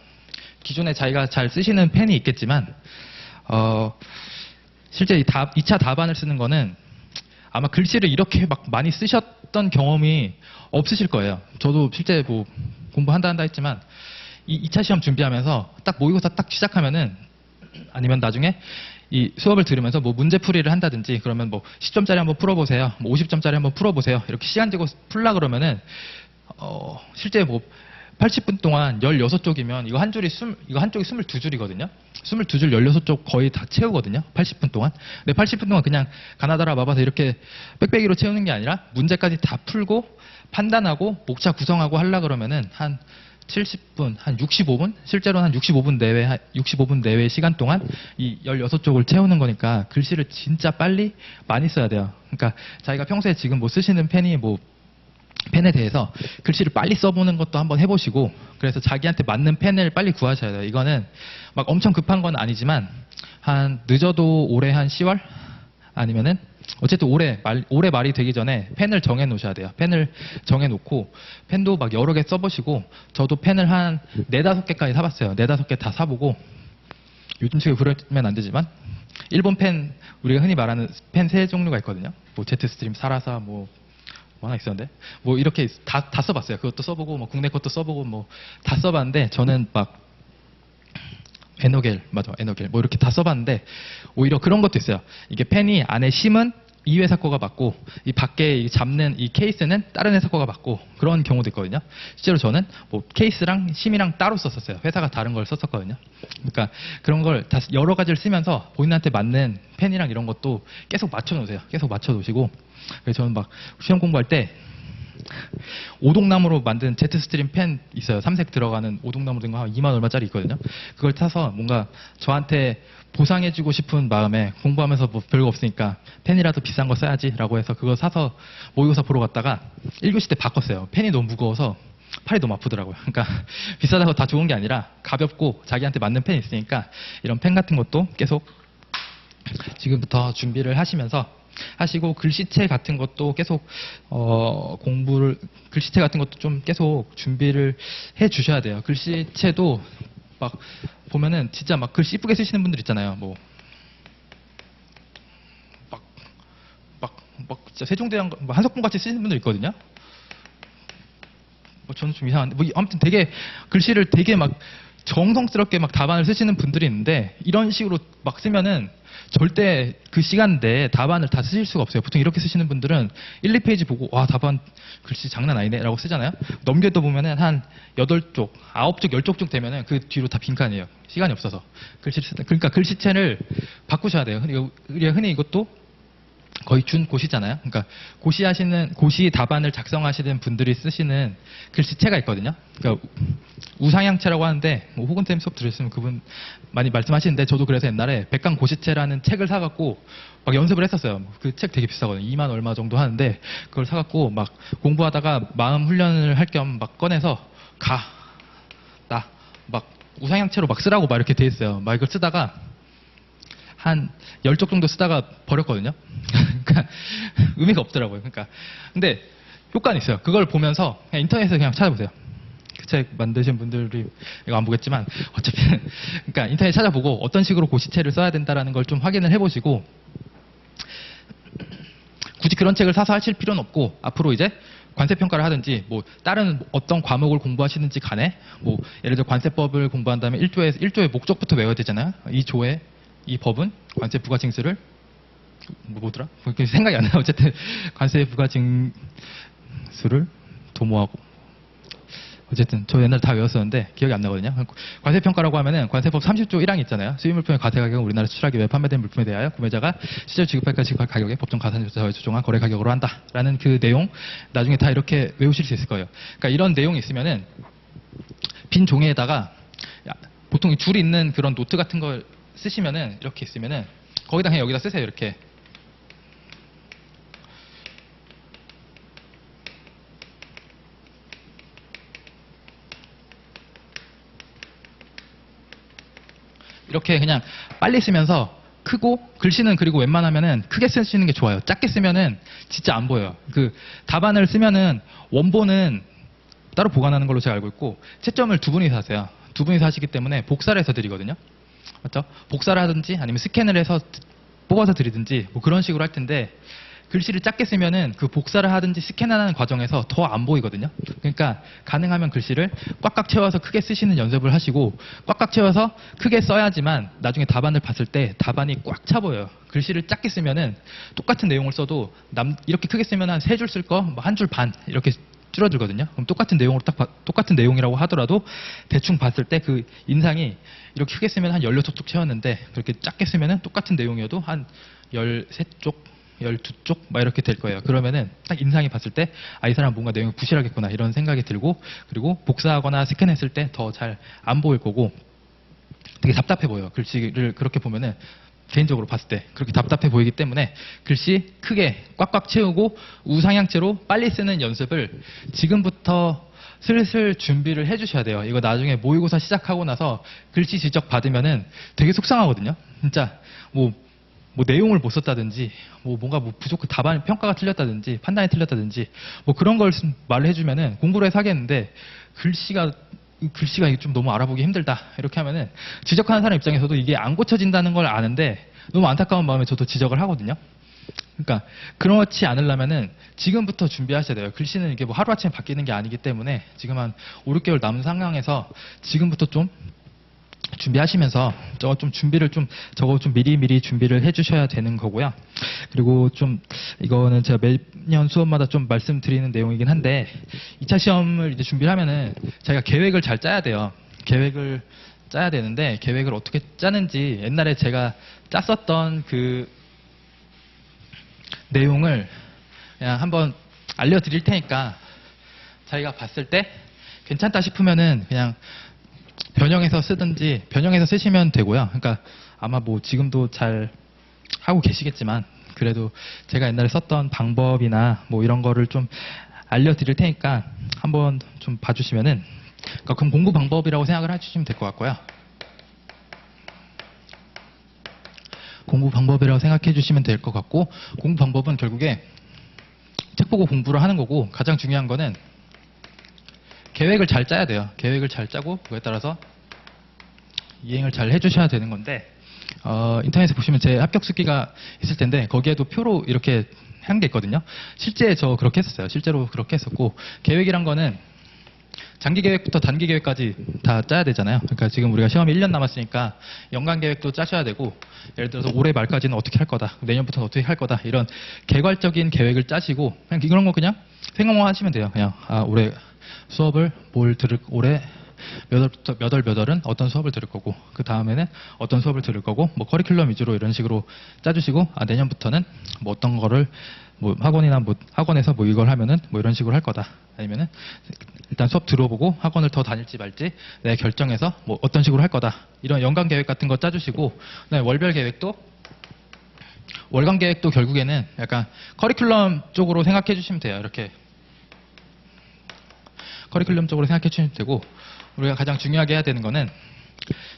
기존에 자기가 잘 쓰시는 펜이 있겠지만 실제 2차 답안을 쓰는 거는 아마 글씨를 이렇게 막 많이 쓰셨던 경험이 없으실 거예요. 저도 실제 뭐 공부한다 했지만 이 2차 시험 준비하면서 딱 모의고사 딱 시작하면은 아니면 나중에 이 수업을 들으면서 뭐 문제풀이를 한다든지 그러면 뭐 10점짜리 한번 풀어보세요. 뭐 50점짜리 한번 풀어보세요. 이렇게 시간 재고 풀라 그러면은 실제 뭐 80분 동안 16쪽이면 이거 한쪽이 22줄이거든요. 22줄 16쪽 거의 다 채우거든요. 80분 동안. 근데 80분 동안 그냥 가나다라 마바사 이렇게 빽빽이로 채우는 게 아니라 문제까지 다 풀고 판단하고 목차 구성하고 하려 그러면은 한 70분, 한 65분? 실제로는 한 65분 내외 시간 동안 이 16쪽을 채우는 거니까 글씨를 진짜 빨리 많이 써야 돼요. 그러니까 자기가 평소에 지금 뭐 쓰시는 펜에 대해서 글씨를 빨리 써보는 것도 한번 해보시고 그래서 자기한테 맞는 펜을 빨리 구하셔야 돼요. 이거는 막 엄청 급한 건 아니지만 한 늦어도 올해 한 10월? 아니면은 어쨌든 올해 말이 되기 전에 펜을 정해 놓으셔야 돼요. 펜을 정해 놓고 펜도 막 여러 개 써보시고 저도 펜을 한 4-5개까지 사봤어요. 4-5개 다 사보고 요즘 식으로 그러면 안 되지만 일본 펜 우리가 흔히 말하는 펜 3종류가 있거든요. 뭐 제트스트림, 사라사 뭐 하나 있었는데 뭐 이렇게 다 써봤어요. 그것도 써보고 뭐 국내 것도 써보고 뭐 다 써봤는데 저는 막 에너겔 뭐 이렇게 다 써봤는데 오히려 그런 것도 있어요. 이게 펜이 안에 심은 이 회사 거가 맞고 이 밖에 잡는 이 케이스는 다른 회사 거가 맞고 그런 경우도 있거든요. 실제로 저는 뭐 케이스랑 심이랑 따로 썼었어요. 회사가 다른 걸 썼었거든요. 그러니까 그런 걸 다 여러 가지를 쓰면서 본인한테 맞는 펜이랑 이런 것도 계속 맞춰놓으세요. 계속 맞춰놓으시고 그래서 저는 막 시험 공부할 때 오동나무로 만든 제트스트림 펜 있어요. 3색 들어가는 오동나무 된 거 한 2만 얼마짜리 있거든요. 그걸 타서 뭔가 저한테 보상해주고 싶은 마음에 공부하면서 뭐 별거 없으니까 펜이라도 비싼 거 써야지라고 해서 그거 사서 모의고사 보러 갔다가 1교시 때 바꿨어요. 펜이 너무 무거워서 팔이 너무 아프더라고요. 그러니까 비싸다고 다 좋은 게 아니라 가볍고 자기한테 맞는 펜이 있으니까 이런 펜 같은 것도 계속 지금부터 준비를 하시고 글씨체 같은 것도 계속 글씨체 같은 것도 좀 계속 준비를 해 주셔야 돼요. 글씨체도 막 보면은 진짜 막 글씨 이쁘게 쓰시는 분들 있잖아요. 뭐 막 진짜 세종대왕 뭐 한석봉 같이 쓰시는 분들 있거든요. 뭐 저는 좀 이상한데 뭐 아무튼 되게 글씨를 되게 막 정성스럽게 막 답안을 쓰시는 분들이 있는데 이런 식으로 막 쓰면은 절대 그 시간 내에 답안을 다 쓰실 수가 없어요. 보통 이렇게 쓰시는 분들은 1, 2페이지 보고 와 답안 글씨 장난 아니네 라고 쓰잖아요. 넘겨도 보면은 한 8쪽, 9쪽, 10쪽 되면은 그 뒤로 다 빈칸이에요. 시간이 없어서. 그러니까 글씨체를 바꾸셔야 돼요. 우리가 흔히 이것도 거의 준고시잖아요. 그러니까 고시 답안을 작성하시는 분들이 쓰시는 글씨체가 있거든요. 그러니까 우상향체라고 하는데 뭐 호근쌤 수업 들으시면 그분 많이 말씀하시는데 저도 그래서 옛날에 백강 고시체라는 책을 사갖고 막 연습을 했었어요. 그 책 되게 비싸거든요. 2만 얼마 정도 하는데 그걸 사갖고 막 공부하다가 마음 훈련을 할 겸 막 꺼내서 막 우상향체로 막 쓰라고 막 이렇게 돼 있어요. 막 이걸 쓰다가 한 10쪽 정도 쓰다가 버렸거든요. 그러니까 의미가 없더라고요. 그러니까 근데 효과는 있어요. 그걸 보면서 그냥 인터넷에서 그냥 찾아보세요. 그 책 만드신 분들이 이거 안 보겠지만 어차피 그러니까 인터넷 찾아보고 어떤 식으로 고시체를 써야 된다라는 걸 좀 확인을 해보시고 굳이 그런 책을 사서 하실 필요는 없고 앞으로 이제 관세평가를 하든지 뭐 다른 어떤 과목을 공부하시든지 간에 뭐 예를 들어 관세법을 공부한다면 1조의 목적부터 외워야 되잖아요. 이 법은 관세 부가징수를 뭐더라? 생각이 안 나요. 어쨌든 관세 부가징수를 도모하고 어쨌든 저 옛날에 다 외웠었는데 기억이 안 나거든요. 관세평가라고 하면은 관세법 30조 1항 있잖아요. 수입물품의 과세 가격은 우리나라 수출하기 위해 판매된 물품에 대하여 구매자가 실제로 지급할까 지급할 가격에 법정 가산조사에 조정한 거래 가격으로 한다라는 그 내용 나중에 다 이렇게 외우실 수 있을 거예요. 그러니까 이런 내용이 있으면은 빈 종이에다가 보통 줄이 있는 그런 노트 같은 걸 쓰시면은 이렇게 있으면은 거기다 그냥 여기다 쓰세요. 이렇게. 이렇게 그냥 빨리 쓰면서 크고 글씨는 그리고 웬만하면은 크게 쓰시는 게 좋아요. 작게 쓰면은 진짜 안 보여요. 그 답안을 쓰면은 원본은 따로 보관하는 걸로 제가 알고 있고 채점을 두 분이서 하세요. 두 분이서 하시기 때문에 복사를 해서 드리거든요. 맞죠? 복사를 하든지 아니면 스캔을 해서 뽑아서 드리든지 뭐 그런 식으로 할 텐데 글씨를 작게 쓰면은 그 복사를 하든지 스캔하는 과정에서 더 안 보이거든요. 그러니까 가능하면 글씨를 꽉꽉 채워서 크게 쓰시는 연습을 하시고 꽉꽉 채워서 크게 써야지만 나중에 답안을 봤을 때 답안이 꽉 차 보여요. 글씨를 작게 쓰면은 똑같은 내용을 써도 이렇게 크게 쓰면 한 세 줄 쓸 거 한 줄 반 이렇게 줄어들거든요. 그럼 똑같은 내용으로 똑같은 내용이라고 하더라도 대충 봤을 때 그 인상이 이렇게 크게 쓰면 한 16쪽 채웠는데 그렇게 작게 쓰면은 똑같은 내용이어도 한 13쪽 12쪽 막 이렇게 될 거예요. 그러면은 딱 인상이 봤을 때 이 사람 뭔가 내용이 부실하겠구나 이런 생각이 들고 그리고 복사하거나 스캔했을 때 더 잘 안 보일 거고 되게 답답해 보여요. 글씨를 그렇게 보면은 개인적으로 봤을 때 그렇게 답답해 보이기 때문에 글씨 크게 꽉꽉 채우고 우상향체로 빨리 쓰는 연습을 지금부터 슬슬 준비를 해주셔야 돼요. 이거 나중에 모의고사 시작하고 나서 글씨 지적 받으면은 되게 속상하거든요. 진짜 뭐 내용을 못 썼다든지 뭔가 답안 평가가 틀렸다든지 판단이 틀렸다든지 뭐 그런 걸 말을 해주면은 공부를 해서 하겠는데 글씨가 이게 좀 너무 알아보기 힘들다 이렇게 하면은 지적하는 사람 입장에서도 이게 안 고쳐진다는 걸 아는데 너무 안타까운 마음에 저도 지적을 하거든요. 그러니까 그렇지 않으려면은 지금부터 준비하셔야 돼요. 글씨는 이게 뭐 하루아침에 바뀌는 게 아니기 때문에 지금 한 5, 6개월 남은 상황에서 지금부터 좀 준비하시면서 저거 좀 미리 준비를 해주셔야 되는 거고요. 그리고 좀 이거는 제가 매년 수업마다 좀 말씀드리는 내용이긴 한데 2차 시험을 이제 준비를 하면은 자기가 계획을 잘 짜야 돼요. 계획을 짜야 되는데 계획을 어떻게 짜는지 옛날에 제가 짰었던 그 내용을 그냥 한번 알려드릴 테니까 자기가 봤을 때 괜찮다 싶으면은 그냥 변형해서 쓰든지 변형해서 쓰시면 되고요. 그러니까 아마 뭐 지금도 잘 하고 계시겠지만 그래도 제가 옛날에 썼던 방법이나 뭐 이런 거를 좀 알려드릴 테니까 한번 좀 봐주시면은 그러니까 그럼 공부 방법이라고 생각을 해주시면 될 것 같고요. 공부 방법이라고 생각해 주시면 될 것 같고 공부 방법은 결국에 책 보고 공부를 하는 거고 가장 중요한 거는 계획을 잘 짜야 돼요. 계획을 잘 짜고 그거에 따라서 이행을 잘 해주셔야 되는 건데 인터넷에 보시면 제 합격 수기가 있을 텐데 거기에도 표로 이렇게 한 게 있거든요. 실제 저 그렇게 했었어요. 실제로 그렇게 했었고 계획이란 거는 장기 계획부터 단기 계획까지 다 짜야 되잖아요. 그러니까 지금 우리가 시험이 1년 남았으니까 연간 계획도 짜셔야 되고 예를 들어서 올해 말까지는 어떻게 할 거다. 내년부터는 어떻게 할 거다. 이런 개괄적인 계획을 짜시고 그냥 이런 거 그냥 생각만 하시면 돼요. 그냥 올해 수업을 올해 몇 월은 어떤 수업을 들을 거고 그 다음에는 어떤 수업을 들을 거고 뭐 커리큘럼 위주로 이런 식으로 짜주시고 내년부터는 뭐 어떤 거를 뭐 학원에서 뭐 이걸 하면은 뭐 이런 식으로 할 거다. 아니면은 일단 수업 들어보고 학원을 더 다닐지 말지 내가 결정해서 뭐 어떤 식으로 할 거다. 이런 연간 계획 같은 거 짜주시고 그다음에 월간 계획도 결국에는 약간 커리큘럼 쪽으로 생각해 주시면 돼요. 이렇게 커리큘럼 쪽으로 생각해 주시면 되고 우리가 가장 중요하게 해야 되는 거는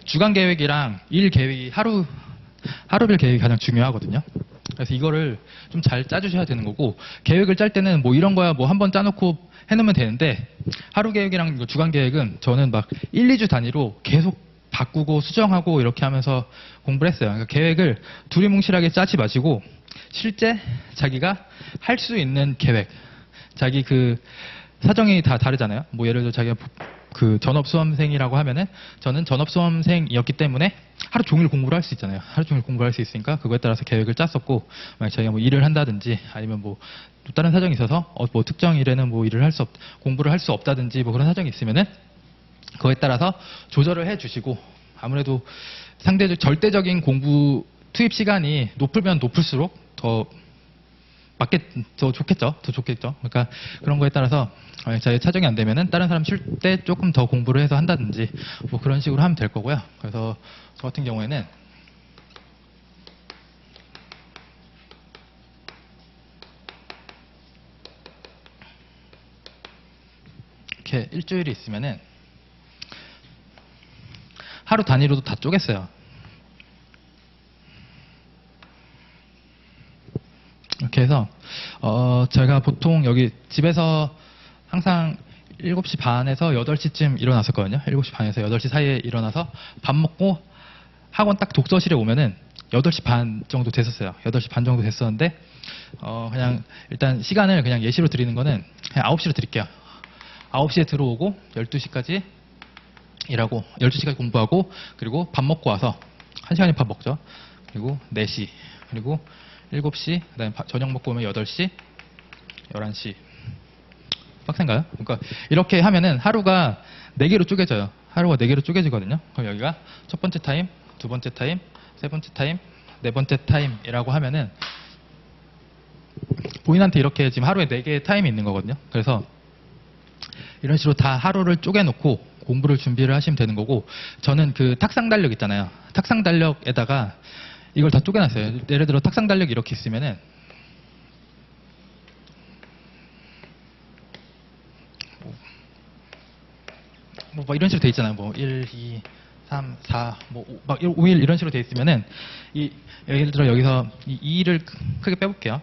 주간 계획이랑 일 계획이 하루별 계획이 가장 중요하거든요. 그래서 이거를 좀 잘 짜주셔야 되는 거고 계획을 짤 때는 뭐 이런 거야 뭐 한번 짜놓고 해놓으면 되는데 하루 계획이랑 주간 계획은 저는 막 1, 2주 단위로 계속 바꾸고 수정하고 이렇게 하면서 공부를 했어요. 그러니까 계획을 두리뭉실하게 짜지 마시고 실제 자기가 할 수 있는 계획 자기 그 사정이 다 다르잖아요. 뭐 예를 들어 자기가 그 전업 수험생이라고 하면은 저는 전업 수험생이었기 때문에 하루 종일 공부를 할 수 있잖아요. 하루 종일 공부를 할 수 있으니까 그거에 따라서 계획을 짰었고, 만약 저희가 뭐 일을 한다든지 아니면 뭐 또 다른 사정이 있어서 뭐 특정 일에는 뭐 일을 공부를 할 수 없다든지 뭐 그런 사정이 있으면은 그거에 따라서 조절을 해주시고, 아무래도 상대적 절대적인 공부 투입 시간이 높으면 높을수록 더 좋겠죠. 더 좋겠죠. 그러니까 그런 거에 따라서 자기 차정이 안 되면은 다른 사람 쉴 때 조금 더 공부를 해서 한다든지 뭐 그런 식으로 하면 될 거고요. 그래서 저 같은 경우에는 이렇게 일주일이 있으면은 하루 단위로도 다 쪼갰어요. 이렇게 해서 제가 보통 여기 집에서 항상 7시 반에서 8시쯤 일어났었거든요. 7시 반에서 8시 사이에 일어나서 밥 먹고 학원 딱 독서실에 오면은 8시 반 정도 됐었어요. 8시 반 정도 됐었는데 그냥 일단 시간을 그냥 예시로 드리는 거는 그냥 9시로 드릴게요. 9시에 들어오고 12시까지 일하고 12시까지 공부하고, 그리고 밥 먹고 와서 1시간에 밥 먹죠. 그리고 4시, 그리고 7시, 그다음에 저녁 먹고 오면 8시, 11시. 빡센가요? 그러니까 이렇게 하면은 하루가 4개로 쪼개져요. 하루가 4개로 쪼개지거든요. 그럼 여기가 첫 번째 타임, 두 번째 타임, 세 번째 타임, 네 번째 타임이라고 하면은 본인한테 이렇게 지금 하루에 4개의 타임이 있는 거거든요. 그래서 이런 식으로 다 하루를 쪼개놓고 공부를 준비를 하시면 되는 거고, 저는 그 탁상 달력 있잖아요. 탁상 달력에다가 이걸 다 쪼개놨어요. 예를 들어 탁상 달력이 이렇게 있으면은 뭐 이런 식으로 돼 있잖아요. 뭐 1, 2, 3, 4, 막 5일 이런 식으로 돼 있으면은 예를 들어 여기서 이 2일을 크게 빼볼게요.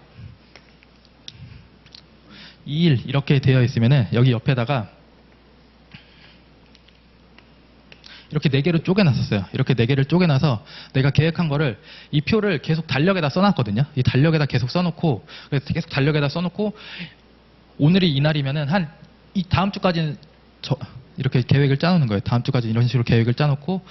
2일 이렇게 되어 있으면은 여기 옆에다가 이렇게 4개로 쪼개놨었어요. 이렇게 4개를 쪼개놔서 내가 계획한 거를 이 표를 계속 달력에다 써놨거든요. 이 달력에다 계속 써놓고, 그래서 계속 달력에다 써놓고 오늘이 이날이면은 이 다음 주까지는 이렇게 계획을 짜놓는 거예요. 다음 주까지 이런 식으로 계획을 짜놓고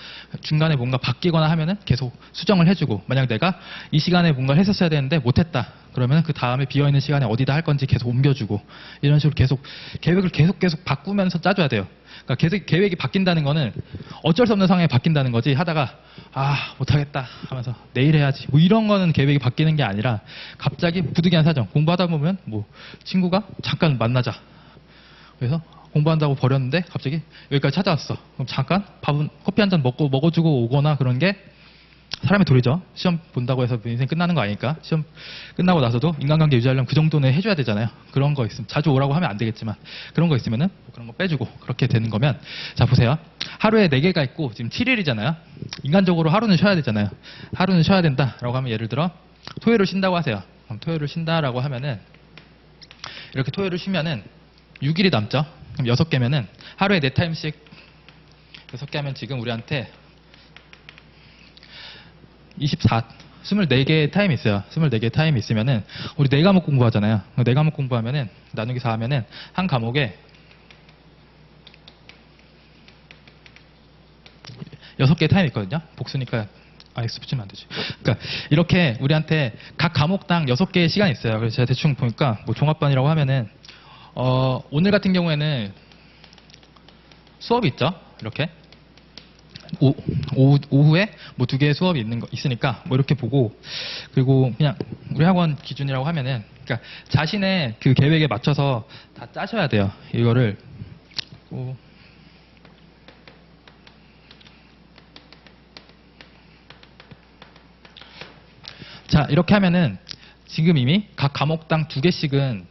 중간에 뭔가 바뀌거나 하면은 계속 수정을 해주고, 만약 내가 이 시간에 뭔가를 했었어야 되는데 못했다 그러면 그 다음에 비어있는 시간에 어디다 할 건지 계속 옮겨주고, 이런 식으로 계속 계획을 계속 바꾸면서 짜줘야 돼요. 그러니까 계속 계획이 바뀐다는 거는 어쩔 수 없는 상황에 바뀐다는 거지, 하다가 못하겠다 하면서 내일 해야지 뭐 이런 거는 계획이 바뀌는 게 아니라 갑자기 부득이한 사정, 공부하다 보면 뭐 친구가 잠깐 만나자 그래서 공부한다고 버렸는데 갑자기 여기까지 찾아왔어. 그럼 잠깐 커피 한 잔 먹어주고 오거나 그런 게 사람의 도리죠. 시험 본다고 해서 인생 끝나는 거 아니니까. 시험 끝나고 나서도 인간관계 유지하려면 그 정도는 해줘야 되잖아요. 그런 거 있으면 자주 오라고 하면 안 되겠지만 그런 거 있으면은 뭐 그런 거 빼주고 그렇게 되는 거면, 자 보세요. 하루에 4개가 있고 지금 7일이잖아요. 인간적으로 하루는 쉬어야 되잖아요. 하루는 쉬어야 된다라고 하면 예를 들어 토요일을 쉰다고 하세요. 그럼 토요일을 쉰다라고 하면은 이렇게 토요일을 쉬면은 6일이 남죠. 그럼 6개면은 하루에 4타임씩 6개 하면 지금 우리한테 24개 타임이 있어요. 24개 타임이 있으면은 우리 4과목 공부하잖아요. 4과목 공부하면은 나누기 4 하면은 한 과목에 6개의 타임이 있거든요. 복수니까 X 붙이면 안 되지. 그러니까 이렇게 우리한테 각 과목당 6개의 시간이 있어요. 그래서 제가 대충 보니까 뭐 종합반이라고 하면은 오늘 같은 경우에는 수업이 있죠. 이렇게 오후에 뭐 2개의 수업이 있으니까 뭐 이렇게 보고, 그리고 그냥 우리 학원 기준이라고 하면은 그러니까 자신의 그 계획에 맞춰서 다 짜셔야 돼요. 이거를 자 이렇게 하면은 지금 이미 각 과목당 2개씩은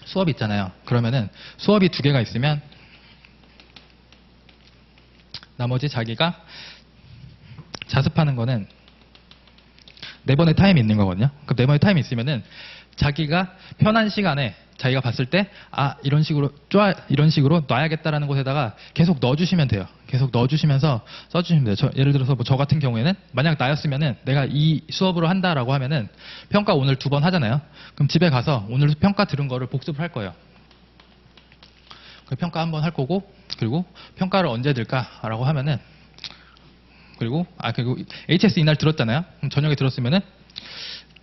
수업이 있잖아요. 그러면은 수업이 2개가 있으면 나머지 자기가 자습하는 거는 4번의 타임이 있는 거거든요. 그 4번의 타임이 있으면은 자기가 편한 시간에 자기가 봤을 때 이런 식으로 놔야겠다라는 곳에다가 계속 넣어주시면 돼요. 계속 넣어주시면서 써주시면 돼요. 예를 들어서 뭐 저 같은 경우에는 만약 나였으면은 내가 이 수업으로 한다라고 하면은 평가 오늘 2번 하잖아요. 그럼 집에 가서 오늘 평가 들은 거를 복습을 할 거예요. 그 평가 1번 할 거고, 그리고 평가를 언제 들까라고 하면은 그리고 HS 이날 들었잖아요. 그럼 저녁에 들었으면은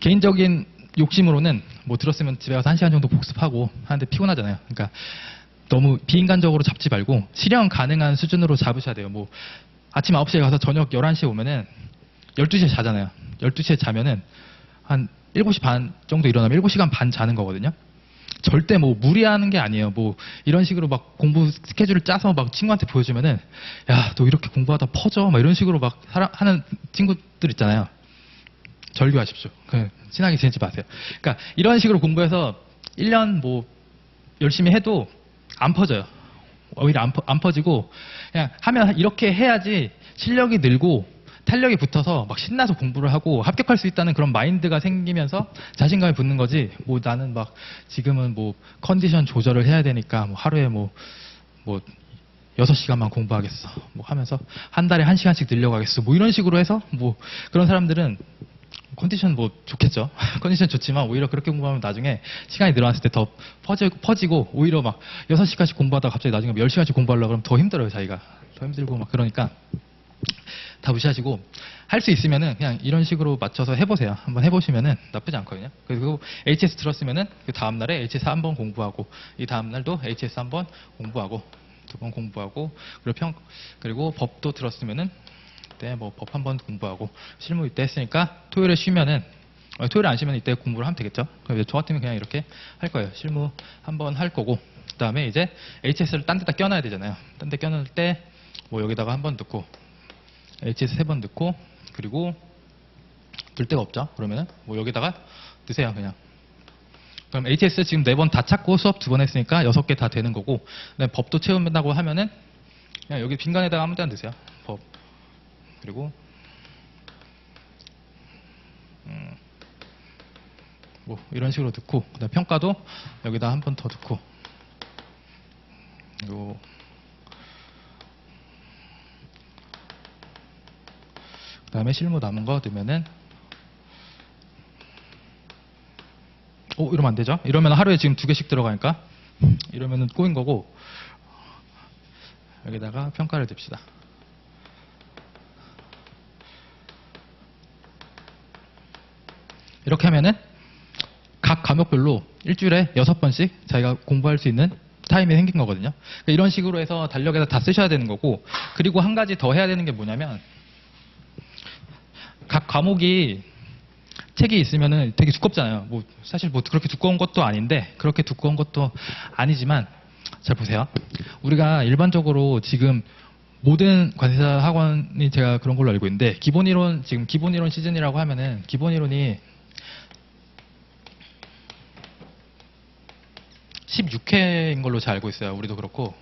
개인적인 욕심으로는 뭐 들었으면 집에 가서 1시간 정도 복습하고 하는데 피곤하잖아요. 그러니까 너무 비인간적으로 잡지 말고 실현 가능한 수준으로 잡으셔야 돼요. 뭐 아침 9시에 가서 저녁 11시에 오면은 12시에 자잖아요. 12시에 자면은 한 7시 반 정도 일어나면 7시간 반 자는 거거든요. 절대 뭐 무리하는 게 아니에요. 뭐 이런 식으로 막 공부 스케줄을 짜서 막 친구한테 보여주면은 야, 너 이렇게 공부하다 퍼져 막 이런 식으로 막 하는 친구들 있잖아요. 절교하십시오. 친하게 지내지 마세요. 그러니까 이런 식으로 공부해서 1년 뭐 열심히 해도 안 퍼져요. 오히려 안 퍼지고 그냥 하면 이렇게 해야지 실력이 늘고 탄력이 붙어서 막 신나서 공부를 하고 합격할 수 있다는 그런 마인드가 생기면서 자신감이 붙는 거지. 뭐 나는 막 지금은 뭐 컨디션 조절을 해야 되니까 뭐 하루에 뭐 6시간만 공부하겠어. 뭐 하면서 한 달에 1시간씩 늘려가겠어. 뭐 이런 식으로 해서 뭐 그런 사람들은 컨디션 뭐 좋겠죠. 컨디션 좋지만 오히려 그렇게 공부하면 나중에 시간이 늘어났을 때 더 퍼지고 오히려 막 6시간씩 공부하다가 갑자기 나중에 10시간씩 공부하려고 그러면 더 힘들어요. 자기가. 더 힘들고 막 그러니까 다 무시하시고 할 수 있으면은 그냥 이런 식으로 맞춰서 해보세요. 한번 해보시면은 나쁘지 않거든요. 그리고 HS 들었으면은 그 다음날에 HS 한 번 공부하고 이 다음날도 HS 한 번 공부하고 2번 공부하고 그리고 법도 들었으면은 그때 뭐 법 한 번 공부하고 실무 이때 했으니까 토요일에 쉬면은 토요일에 안 쉬면 이때 공부를 하면 되겠죠. 저 같으면 그냥 이렇게 할 거예요. 실무 한 번 할 거고 그 다음에 이제 HS를 딴 데다 껴놔야 되잖아요. 딴 데 껴놓을 때 뭐 여기다가 한 번 넣고 HS 3번 넣고 그리고 들 데가 없죠. 그러면은 뭐 여기다가 넣으세요 그냥. 그럼 HS 지금 4번 다 찾고 수업 2번 했으니까 6개 다 되는 거고 그다음에 법도 채운다고 하면은 그냥 여기 빈간에다가 아무 데나 넣으세요. 법 그리고 뭐 이런 식으로 넣고 그다음에 평가도 여기다 한 번 더 넣고 그리고 그다음에 실무 남은 거 넣으면은 이러면 안 되죠? 이러면 하루에 지금 2개씩 들어가니까 이러면은 꼬인 거고 여기다가 평가를 댑시다. 이렇게 하면은 각 과목별로 일주일에 6번씩 자기가 공부할 수 있는 타임이 생긴 거거든요. 그러니까 이런 식으로 해서 달력에다 다 쓰셔야 되는 거고 그리고 한 가지 더 해야 되는 게 뭐냐면 각 과목이 책이 있으면은 되게 두껍잖아요. 뭐 사실 뭐 그렇게 두꺼운 것도 아닌데 그렇게 두꺼운 것도 아니지만 잘 보세요. 우리가 일반적으로 지금 모든 관세사 학원이 제가 그런 걸로 알고 있는데 지금 기본이론 시즌이라고 하면은 기본이론이 16회인 걸로 잘 알고 있어요. 우리도 그렇고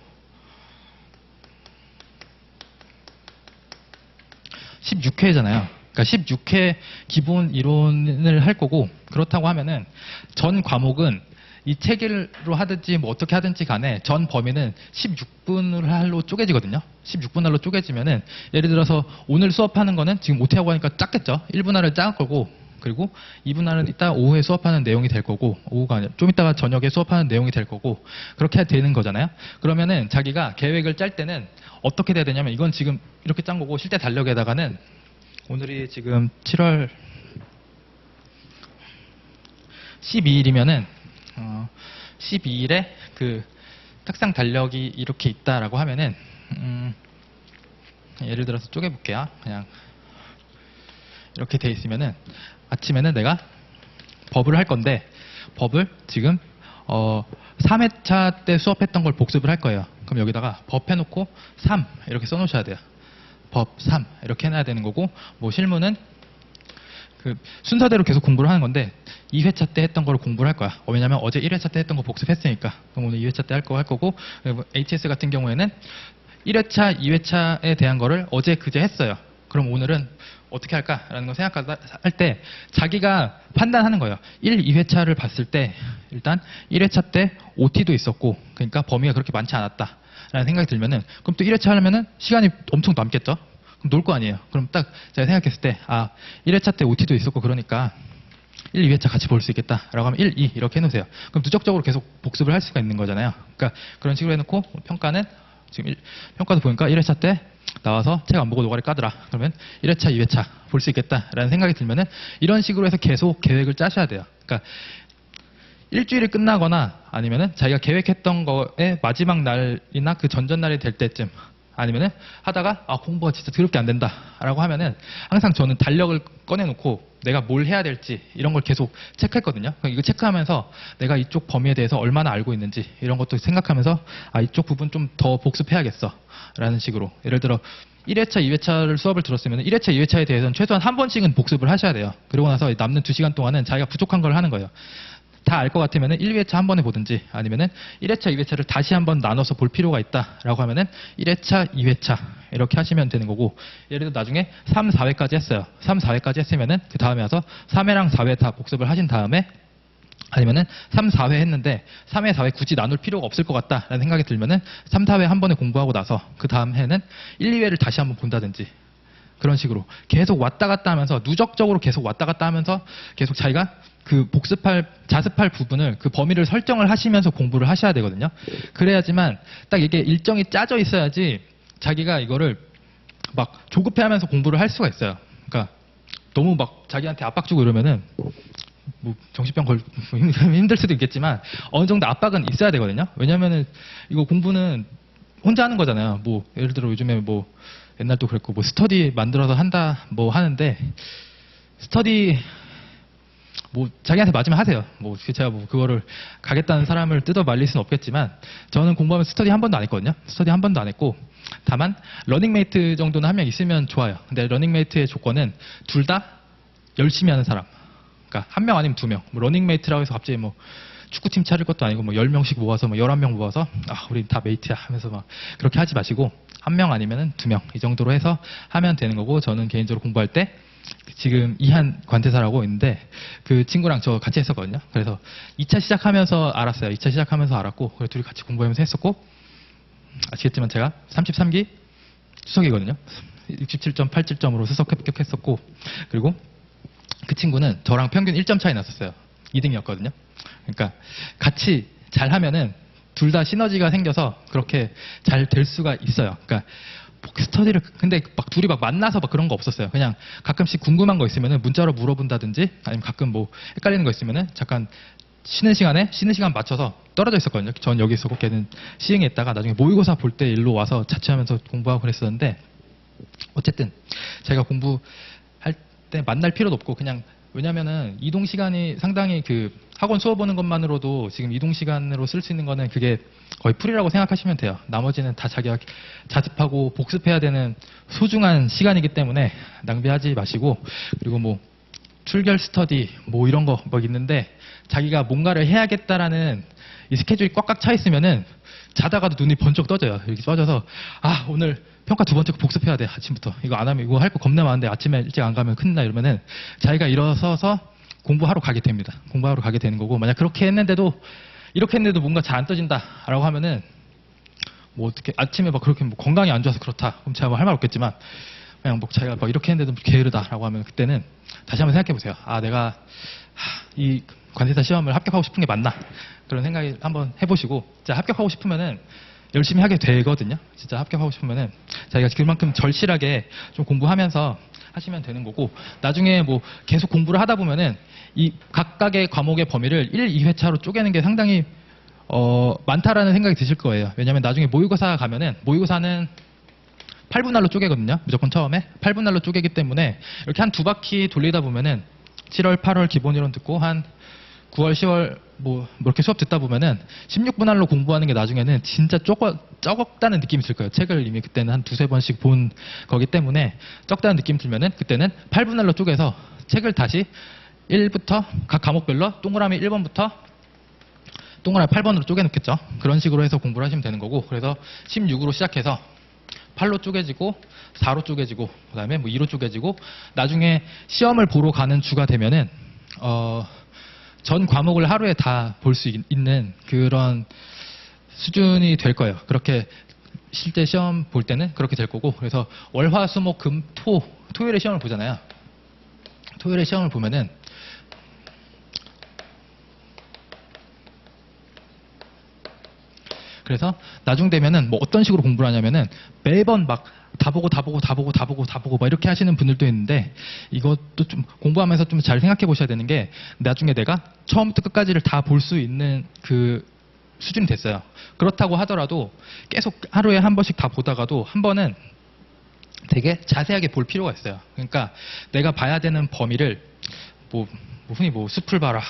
16회잖아요. 그러니까 16회 기본 이론을 할 거고 그렇다고 하면은 전 과목은 이 체계로 하든지 뭐 어떻게 하든지 간에 전 범위는 16분을 할로 쪼개지거든요. 16분 할로 쪼개지면은 예를 들어서 오늘 수업하는 거는 지금 OT하고 하니까 작겠죠. 1분 할을 작을 거고 그리고 2분 할은 이따 오후에 수업하는 내용이 될 거고 오후가 아니라 좀 이따가 저녁에 수업하는 내용이 될 거고 그렇게 되는 거잖아요. 그러면은 자기가 계획을 짤 때는 어떻게 돼야 되냐면 이건 지금 이렇게 짠 거고 실제 달력에다가는 오늘이 지금 7월 12일이면은 12일에 그 특상 달력이 이렇게 있다라고 하면은 예를 들어서 쪼개볼게요. 그냥 이렇게 돼 있으면은 아침에는 내가 법을 할 건데 법을 지금 3회차 때 수업했던 걸 복습을 할 거예요. 그럼 여기다가 법 해놓고 3 이렇게 써놓으셔야 돼요. 법 3 이렇게 해놔야 되는 거고 뭐 실무는 그 순서대로 계속 공부를 하는 건데 2회차 때 했던 걸 공부를 할 거야. 왜냐면 어제 1회차 때 했던 거 복습했으니까. 그럼 오늘 2회차 때 할 거고 HS 같은 경우에는 1회차, 2회차에 대한 거를 어제 그제 했어요. 그럼 오늘은 어떻게 할까라는 거 생각할 때 자기가 판단하는 거예요. 1, 2회차를 봤을 때 일단 1회차 때 OT도 있었고 그러니까 범위가 그렇게 많지 않았다라는 생각이 들면은 그럼 또 1회차 하면은 시간이 엄청 남겠죠? 그럼 놀 거 아니에요. 그럼 딱 제가 생각했을 때 1회차 때 OT도 있었고 그러니까 1, 2회차 같이 볼 수 있겠다라고 하면 1, 2 이렇게 해놓으세요. 그럼 누적적으로 계속 복습을 할 수가 있는 거잖아요. 그러니까 그런 식으로 해놓고 평가는 지금 평가도 보니까 1회차 때 나와서 책 안 보고 노가리 까더라. 그러면 1회차, 2회차 볼 수 있겠다라는 생각이 들면은 이런 식으로 해서 계속 계획을 짜셔야 돼요. 그러니까 일주일이 끝나거나 아니면은 자기가 계획했던 거의 마지막 날이나 그 전전날이 될 때쯤 아니면은 하다가 공부가 진짜 더럽게 안 된다라고 하면은 항상 저는 달력을 꺼내놓고 내가 뭘 해야 될지 이런 걸 계속 체크했거든요. 이거 체크하면서 내가 이쪽 범위에 대해서 얼마나 알고 있는지 이런 것도 생각하면서 이쪽 부분 좀 더 복습해야겠어 라는 식으로 예를 들어 1회차, 2회차를 수업을 들었으면 1회차, 2회차에 대해서는 최소한 한 번씩은 복습을 하셔야 돼요. 그러고 나서 남는 2시간 동안은 자기가 부족한 걸 하는 거예요. 다 알 것 같으면은 1, 2회차 한 번에 보든지 아니면은 1회차, 2회차를 다시 한번 나눠서 볼 필요가 있다라고 하면은 1회차, 2회차 이렇게 하시면 되는 거고 예를 들어 나중에 3, 4회까지 했어요. 3, 4회까지 했으면은 그 다음에 와서 3회랑 4회 다 복습을 하신 다음에 아니면은 3, 4회 했는데 3회, 4회 굳이 나눌 필요가 없을 것 같다라는 생각이 들면은 3, 4회 한 번에 공부하고 나서 그 다음 해는 1, 2회를 다시 한번 본다든지 그런 식으로 계속 왔다 갔다 하면서 누적적으로 계속 왔다 갔다 하면서 계속 자기가 그 자습할 부분을 그 범위를 설정을 하시면서 공부를 하셔야 되거든요. 그래야지만 딱 이게 일정이 짜져 있어야지 자기가 이거를 막 조급해하면서 공부를 할 수가 있어요. 그러니까 너무 막 자기한테 압박 주고 이러면은 뭐 정신병 힘들 수도 있겠지만 어느 정도 압박은 있어야 되거든요. 왜냐면은 이거 공부는 혼자 하는 거잖아요. 뭐 예를 들어 요즘에 뭐 옛날도 그랬고 뭐 스터디 만들어서 한다 뭐 하는데 스터디 뭐 자기한테 맞으면 하세요. 뭐 제가 뭐 그거를 가겠다는 사람을 뜯어 말릴 수는 없겠지만 저는 공부하면 스터디 한 번도 안 했거든요. 스터디 한 번도 안 했고 다만 러닝메이트 정도는 한 명 있으면 좋아요. 근데 러닝메이트의 조건은 둘 다 열심히 하는 사람. 그러니까 한 명 아니면 두 명. 뭐 러닝메이트라고 해서 갑자기 뭐 축구팀 차릴 것도 아니고 뭐 10명씩 모아서 뭐 11명 모아서 우리 다 메이트야 하면서 막 그렇게 하지 마시고 한 명 아니면은 두 명 이 정도로 해서 하면 되는 거고 저는 개인적으로 공부할 때 지금 이한 관태사라고 있는데 그 친구랑 저 같이 했었거든요. 그래서 2차 시작하면서 알았어요. 2차 시작하면서 알았고 그래서 둘이 같이 공부하면서 했었고 아시겠지만 제가 33기 수석이거든요. 67.87점으로 수석 합격했었고 그리고 그 친구는 저랑 평균 1점 차이 났었어요. 2등이었거든요. 그러니까 같이 잘하면은 둘 다 시너지가 생겨서 그렇게 잘 될 수가 있어요. 그러니까 스터디를 근데 막 둘이 막 만나서 막 그런 거 없었어요. 그냥 가끔씩 궁금한 거 있으면은 문자로 물어본다든지 아니면 가끔 뭐 헷갈리는 거 있으면은 잠깐 쉬는 시간 맞춰서 떨어져 있었거든요. 전 여기 있었고 걔는 시흥에 있다가 나중에 모의고사 볼 때 일로 와서 자취하면서 공부하고 그랬었는데 어쨌든 제가 공부할 때 만날 필요도 없고 그냥 왜냐면은 이동 시간이 상당히 그 학원 수업 보는 것만으로도 지금 이동 시간으로 쓸 수 있는 거는 그게 거의 풀이라고 생각하시면 돼요. 나머지는 다 자기가 자습하고 복습해야 되는 소중한 시간이기 때문에 낭비하지 마시고 그리고 뭐 출결 스터디 뭐 이런 거 막 있는데 자기가 뭔가를 해야겠다라는 이 스케줄이 꽉꽉 차 있으면은 자다가도 눈이 번쩍 떠져요. 이렇게 떠져서 오늘 평가 두 번째 거 복습해야 돼. 아침부터 이거 안 하면 이거 할 거 겁나 많은데 아침에 일찍 안 가면 큰일 나 이러면은 자기가 일어서서 공부하러 가게 됩니다. 공부하러 가게 되는 거고 만약 그렇게 했는데도 이렇게 했는데도 뭔가 잘 안 떠진다라고 하면은 뭐 어떻게 아침에 막 그렇게 뭐 건강이 안 좋아서 그렇다. 그럼 제가 뭐 할 말 없겠지만 그냥 뭐 자기가 막 이렇게 했는데도 게으르다라고 하면 그때는 다시 한번 생각해 보세요. 내가 이 관세사 시험을 합격하고 싶은 게 맞나? 그런 생각이 한번 해보시고 진짜 합격하고 싶으면은 열심히 하게 되거든요. 진짜 합격하고 싶으면은 자기가 그만큼 절실하게 좀 공부하면서 하시면 되는 거고 나중에 뭐 계속 공부를 하다 보면은 이 각각의 과목의 범위를 1, 2회차로 쪼개는 게 상당히 많다라는 생각이 드실 거예요. 왜냐하면 나중에 모의고사 가면은 모의고사는 8분할로 쪼개거든요. 무조건 처음에 8분할로 쪼개기 때문에 이렇게 한 두 바퀴 돌리다 보면은 7월, 8월 기본 이론 듣고 한 9월, 10월 뭐 이렇게 수업 듣다 보면은 16분할로 공부하는 게 나중에는 진짜 적다는 느낌이 들 거예요. 책을 이미 그때는 한 두세 번씩 본 거기 때문에 적다는 느낌이 들면은 그때는 8분할로 쪼개서 책을 다시 1부터 각 과목별로 동그라미 1번부터 동그라미 8번으로 쪼개놓겠죠. 그런 식으로 해서 공부를 하시면 되는 거고 그래서 16으로 시작해서 8로 쪼개지고 4로 쪼개지고 그 다음에 뭐 2로 쪼개지고 나중에 시험을 보러 가는 주가 되면은 전 과목을 하루에 다 볼 수 있는 그런 수준이 될 거예요. 그렇게 실제 시험 볼 때는 그렇게 될 거고 그래서 월, 화, 수, 목, 금, 토요일에 시험을 보잖아요. 토요일에 시험을 보면은 그래서 나중 되면은 뭐 어떤 식으로 공부를 하냐면은 매번 막 다 보고 막 이렇게 하시는 분들도 있는데, 이것도 좀 공부하면서 좀 잘 생각해 보셔야 되는 게, 나중에 내가 처음부터 끝까지를 다 볼 수 있는 그 수준이 됐어요. 그렇다고 하더라도 계속 하루에 한 번씩 다 보다가도 한 번은 되게 자세하게 볼 필요가 있어요. 그러니까 내가 봐야 되는 범위를 뭐 흔히 뭐 숲을 봐라,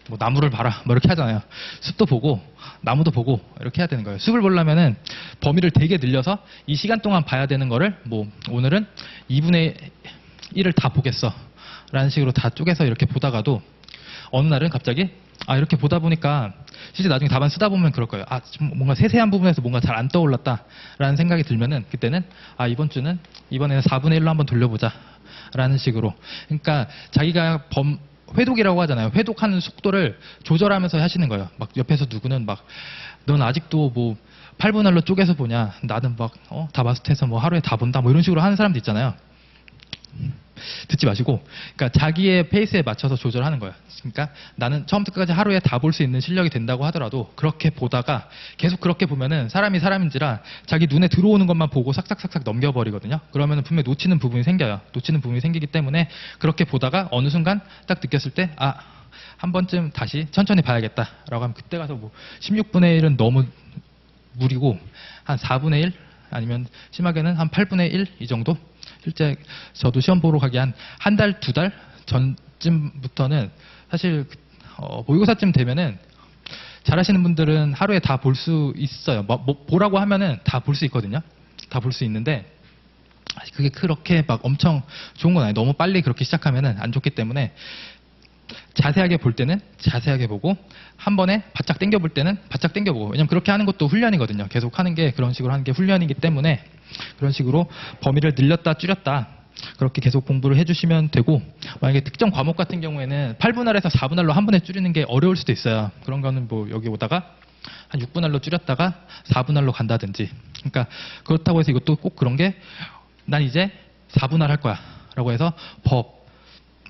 뭐 나무를 봐라, 뭐 이렇게 하잖아요. 숲도 보고 나무도 보고 이렇게 해야 되는 거예요. 숲을 보려면은 범위를 되게 늘려서 이 시간 동안 봐야 되는 거를 뭐 오늘은 2분의 1을 다 보겠어 라는 식으로 다 쪼개서 이렇게 보다가도 어느 날은 갑자기 이렇게 보다 보니까 실제 나중에 답안 쓰다 보면 그럴 거예요. 좀 뭔가 세세한 부분에서 뭔가 잘 안 떠올랐다 라는 생각이 들면은, 그때는 이번에는 4분의 1로 한번 돌려보자 라는 식으로. 그러니까 자기가 회독이라고 하잖아요. 회독하는 속도를 조절하면서 하시는 거예요. 막 옆에서 누구는 막 넌 아직도 뭐 8분의 1로 쪼개서 보냐, 나는 막 다 마스터해서 뭐 하루에 다 본다, 뭐 이런 식으로 하는 사람도 있잖아요. 듣지 마시고, 그러니까 자기의 페이스에 맞춰서 조절하는 거예요. 그러니까 나는 처음부터 끝까지 하루에 다 볼 수 있는 실력이 된다고 하더라도 그렇게 보다가 계속 그렇게 보면은 사람이 사람인지라 자기 눈에 들어오는 것만 보고 싹싹싹싹 넘겨버리거든요. 그러면은 분명히 놓치는 부분이 생겨요. 놓치는 부분이 생기기 때문에 그렇게 보다가 어느 순간 딱 느꼈을 때 한 번쯤 다시 천천히 봐야겠다라고 하면, 그때 가서 뭐 16분의 1은 너무 무리고 한 4분의 1 아니면 심하게는 한 8분의 1 이 정도. 실제 저도 시험 보러 가기 한 달, 2달 전쯤부터는 사실 모의고사쯤 되면은 잘하시는 분들은 하루에 다 볼 수 있어요. 뭐 보라고 하면은 다 볼 수 있거든요. 다 볼 수 있는데 그게 그렇게 막 엄청 좋은 건 아니에요. 너무 빨리 그렇게 시작하면은 안 좋기 때문에 자세하게 볼 때는 자세하게 보고, 한 번에 바짝 당겨 볼 때는 바짝 당겨 보고. 왜냐면 그렇게 하는 것도 훈련이거든요. 계속 하는 게, 그런 식으로 하는 게 훈련이기 때문에 그런 식으로 범위를 늘렸다 줄였다 그렇게 계속 공부를 해주시면 되고, 만약에 특정 과목 같은 경우에는 8분할에서 4분할로 한 번에 줄이는 게 어려울 수도 있어요. 그런 거는 뭐 여기 오다가 한 6분할로 줄였다가 4분할로 간다든지. 그러니까 그렇다고 해서 이것도 꼭 그런 게, 난 이제 4분할 할 거야 라고 해서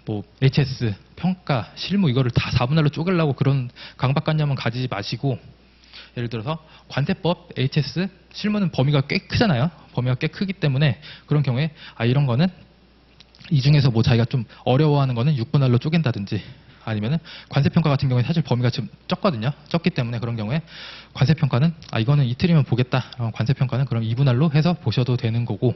뭐 HS, 평가, 실무 이거를 다 4분할로 쪼개려고 그런 강박관념은 가지지 마시고, 예를 들어서 관세법, HS, 실무는 범위가 꽤 크잖아요. 범위가 꽤 크기 때문에 그런 경우에 이런 거는 이 중에서 뭐 자기가 좀 어려워하는 거는 6분할로 쪼갠다든지, 아니면은 관세평가 같은 경우에 사실 범위가 좀 적거든요. 적기 때문에 그런 경우에 관세평가는 이거는 이틀이면 보겠다. 관세평가는 그럼 2분할로 해서 보셔도 되는 거고.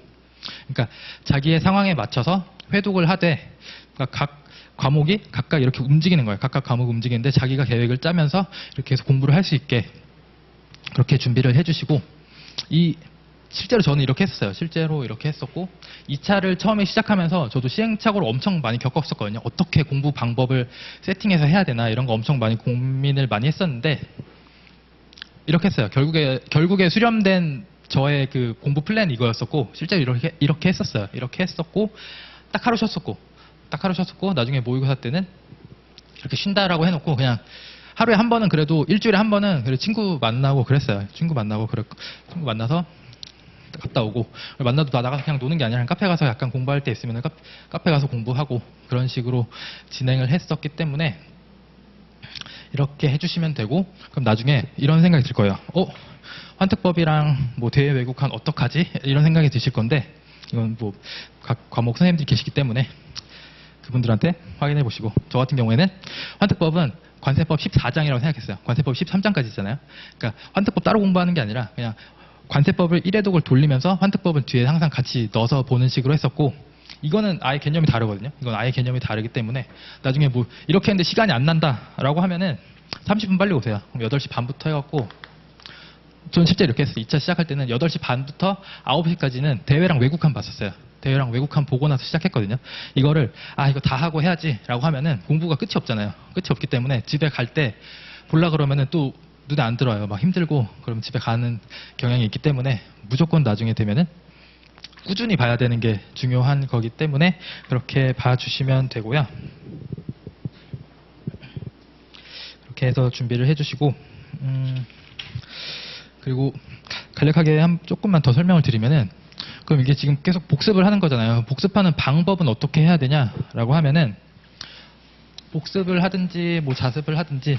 그러니까 자기의 상황에 맞춰서 회독을 하되, 그러니까 각 과목이 각각 이렇게 움직이는 거예요. 각각 과목이 움직이는데 자기가 계획을 짜면서 이렇게 해서 공부를 할 수 있게 그렇게 준비를 해주시고, 실제로 저는 이렇게 했었어요. 실제로 이렇게 했었고, 2차를 처음에 시작하면서 저도 시행착오를 엄청 많이 겪었었거든요. 어떻게 공부 방법을 세팅해서 해야 되나 이런 거 엄청 많이 고민을 많이 했었는데, 이렇게 했어요. 결국에 수렴된 저의 그 공부 플랜이 이거였었고, 실제로 이렇게 했었어요. 이렇게 했었고, 딱 하루 쉬었었고, 나중에 모의고사 때는 이렇게 쉰다라고 해놓고, 그냥 하루에 한 번은, 그래도 일주일에 한 번은 그래도 친구 만나고 그랬어요. 친구 만나서 갔다 오고, 만나도 나가서 그냥 노는 게 아니라 카페 가서 약간 공부할 때 있으면 카페 가서 공부하고, 그런 식으로 진행을 했었기 때문에 이렇게 해주시면 되고, 그럼 나중에 이런 생각이 들 거예요. 환특법이랑 뭐 대외 외국한 어떡하지? 이런 생각이 드실 건데, 이건 뭐 각 과목 선생님들이 계시기 때문에 그분들한테 확인해 보시고, 저 같은 경우에는 환특법은 관세법 14장이라고 생각했어요. 관세법 13장까지 있잖아요. 그러니까 환특법 따로 공부하는 게 아니라 그냥 관세법을 1회독을 돌리면서 환특법은 뒤에 항상 같이 넣어서 보는 식으로 했었고, 이거는 아예 개념이 다르거든요. 이건 아예 개념이 다르기 때문에 나중에 뭐 이렇게 했는데 시간이 안 난다라고 하면은 30분 빨리 오세요. 그럼 8시 반부터 해갖고, 전 실제 이렇게 했어요. 2차 시작할 때는 8시 반부터 9시까지는 대외랑 외국한 봤었어요. 대외랑 외국한 보고 나서 시작했거든요. 이거를 이거 다 하고 해야지 라고 하면은 공부가 끝이 없잖아요. 끝이 없기 때문에 집에 갈 때 보려 그러면은 또 눈에 안 들어와요. 막 힘들고, 그럼 집에 가는 경향이 있기 때문에 무조건 나중에 되면은 꾸준히 봐야 되는 게 중요한 거기 때문에 그렇게 봐주시면 되고요. 그렇게 해서 준비를 해주시고, 그리고 간략하게 조금만 더 설명을 드리면은, 그럼 이게 지금 계속 복습을 하는 거잖아요. 복습하는 방법은 어떻게 해야 되냐라고 하면은, 복습을 하든지 뭐 자습을 하든지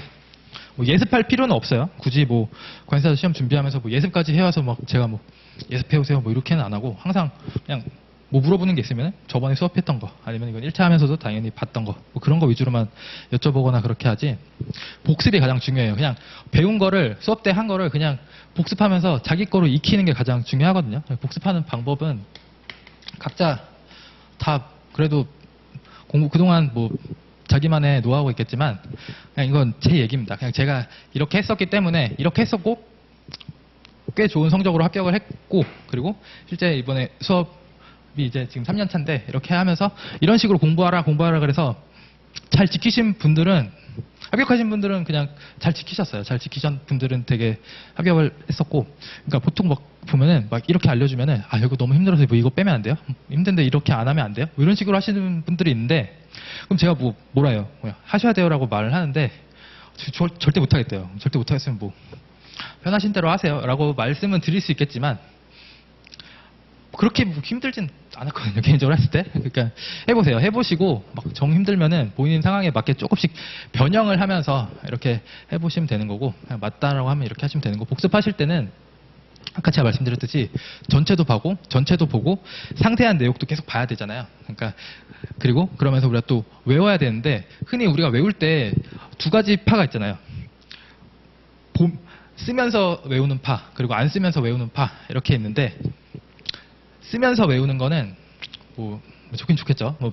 뭐 예습할 필요는 없어요. 굳이 뭐 관세사 시험 준비하면서 뭐 예습까지 해와서 막 제가 뭐 예습해오세요 뭐 이렇게는 안 하고 항상 그냥 뭐 물어보는 게 있으면 저번에 수업했던 거 아니면 이건 1차 하면서도 당연히 봤던 거 뭐 그런 거 위주로만 여쭤보거나 그렇게 하지 복습이 가장 중요해요. 그냥 배운 거를 수업 때 한 거를 그냥 복습하면서 자기 거로 익히는 게 가장 중요하거든요. 복습하는 방법은 각자 다 그래도 공부 그동안 뭐 자기만의 노하우가 있겠지만 그냥 이건 제 얘기입니다. 그냥 제가 이렇게 했었기 때문에 이렇게 했었고 꽤 좋은 성적으로 합격을 했고 그리고 실제 이번에 수업이 이제 지금 3년 차인데 이렇게 하면서 이런 식으로 공부하라 그래서 잘 지키신 분들은 합격하신 분들은 그냥 잘 지키셨어요. 잘 지키신 분들은 되게 합격을 했었고 그러니까 보통 막 보면은 막 이렇게 알려주면은 아 이거 너무 힘들어서 뭐 이거 빼면 안 돼요? 힘든데 이렇게 안 하면 안 돼요? 뭐 이런 식으로 하시는 분들이 있는데 그럼 제가 뭐라 해요? 하셔야 돼요라고 말을 하는데 절대 못 하겠대요. 절대 못 하겠으면 뭐 편하신 대로 하세요라고 말씀은 드릴 수 있겠지만 그렇게 뭐 힘들진 않았거든요. 개인적으로 했을 때. 그러니까 해보세요. 해보시고 막 정 힘들면은 본인 상황에 맞게 조금씩 변형을 하면서 이렇게 해보시면 되는 거고 그냥 맞다라고 하면 이렇게 하시면 되는 거고 복습하실 때는 아까 제가 말씀드렸듯이 전체도 보고 상세한 내용도 계속 봐야 되잖아요. 그러니까 그리고 그러면서 우리가 또 외워야 되는데 흔히 우리가 외울 때 두 가지 파가 있잖아요. 쓰면서 외우는 파 그리고 안 쓰면서 외우는 파 이렇게 있는데 쓰면서 외우는 거는 뭐 좋긴 좋겠죠. 뭐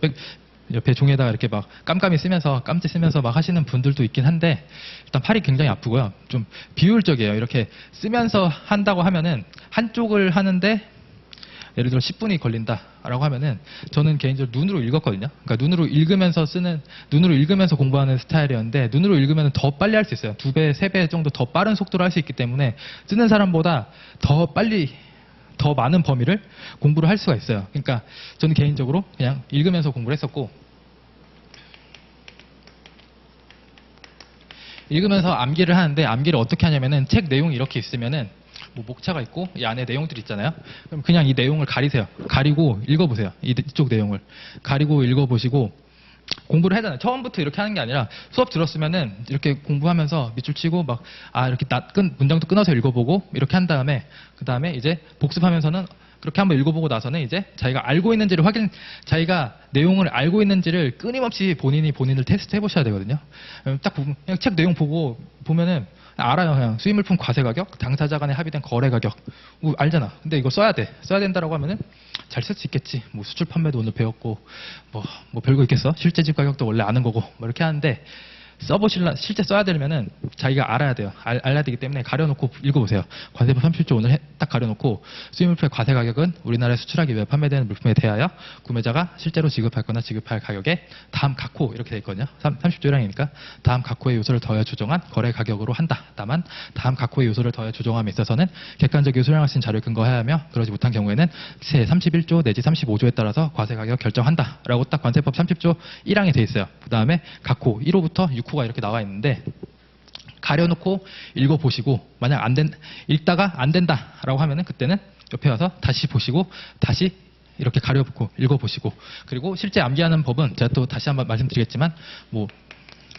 옆에 종이에다가 이렇게 막 깜깜이 쓰면서 깜지 쓰면서 막 하시는 분들도 있긴 한데 일단 팔이 굉장히 아프고요. 좀 비효율적이에요. 이렇게 쓰면서 한다고 하면은 한쪽을 하는데 예를 들어 10분이 걸린다라고 하면은 저는 개인적으로 눈으로 읽었거든요. 그러니까 눈으로 읽으면서 공부하는 스타일이었는데 눈으로 읽으면 더 빨리 할 수 있어요. 2배, 3배 정도 더 빠른 속도로 할 수 있기 때문에 쓰는 사람보다 더 빨리 더 많은 범위를 공부를 할 수가 있어요. 그러니까 저는 개인적으로 그냥 읽으면서 공부를 했었고 읽으면서 암기를 하는데 암기를 어떻게 하냐면은 책 내용이 이렇게 있으면은 뭐 목차가 있고 이 안에 내용들이 있잖아요. 그럼 그냥 이 내용을 가리세요. 가리고 읽어보세요. 이쪽 내용을 가리고 읽어보시고 공부를 하잖아요. 처음부터 이렇게 하는 게 아니라 수업 들었으면은 이렇게 공부하면서 밑줄 치고 막 이렇게 문장도 끊어서 읽어보고 이렇게 한 다음에 그 다음에 이제 복습하면서는 그렇게 한번 읽어보고 나서는 이제 자기가 알고 있는지를 자기가 내용을 알고 있는지를 끊임없이 본인을 테스트 해보셔야 되거든요. 딱 그냥 책 내용 보면은 알아요. 그냥 수입물품 과세 가격, 당사자 간에 합의된 거래 가격. 알잖아. 근데 이거 써야 된다라고 하면은 잘 쓸 수 있겠지. 뭐 수출 판매도 오늘 배웠고, 뭐 별거 있겠어? 실제 집 가격도 원래 아는 거고, 뭐 이렇게 하는데, 실제 써야 되려면은 자기가 알아야 돼요. 알아야 되기 때문에 가려놓고 읽어보세요. 관세법 37조 오늘 딱 가려놓고 수입물품의 과세 가격은 우리나라에 수출하기 위해 판매되는 물품에 대하여 구매자가 실제로 지급할 거나 지급할 가격에 다음 각호 이렇게 돼 있거든요. 30조 1항이니까 다음 각호의 요소를 더해 조정한 거래 가격으로 한다. 다만 다음 각호의 요소를 더해 조정함에 있어서는 객관적이고 수량할 수 있는 자료를 근거해야 하며 그러지 못한 경우에는 세 31조 내지 35조에 따라서 과세 가격 결정한다. 라고 딱 관세법 30조 1항에 돼 있어요. 그 다음에 각호 1호부터 6호가 이렇게 나와 있는데 가려놓고 읽어보시고 만약 읽다가 안 된다라고 하면은 그때는 옆에 와서 다시 보시고 다시 이렇게 가려보고 읽어보시고 그리고 실제 암기하는 법은 제가 또 다시 한번 말씀드리겠지만 뭐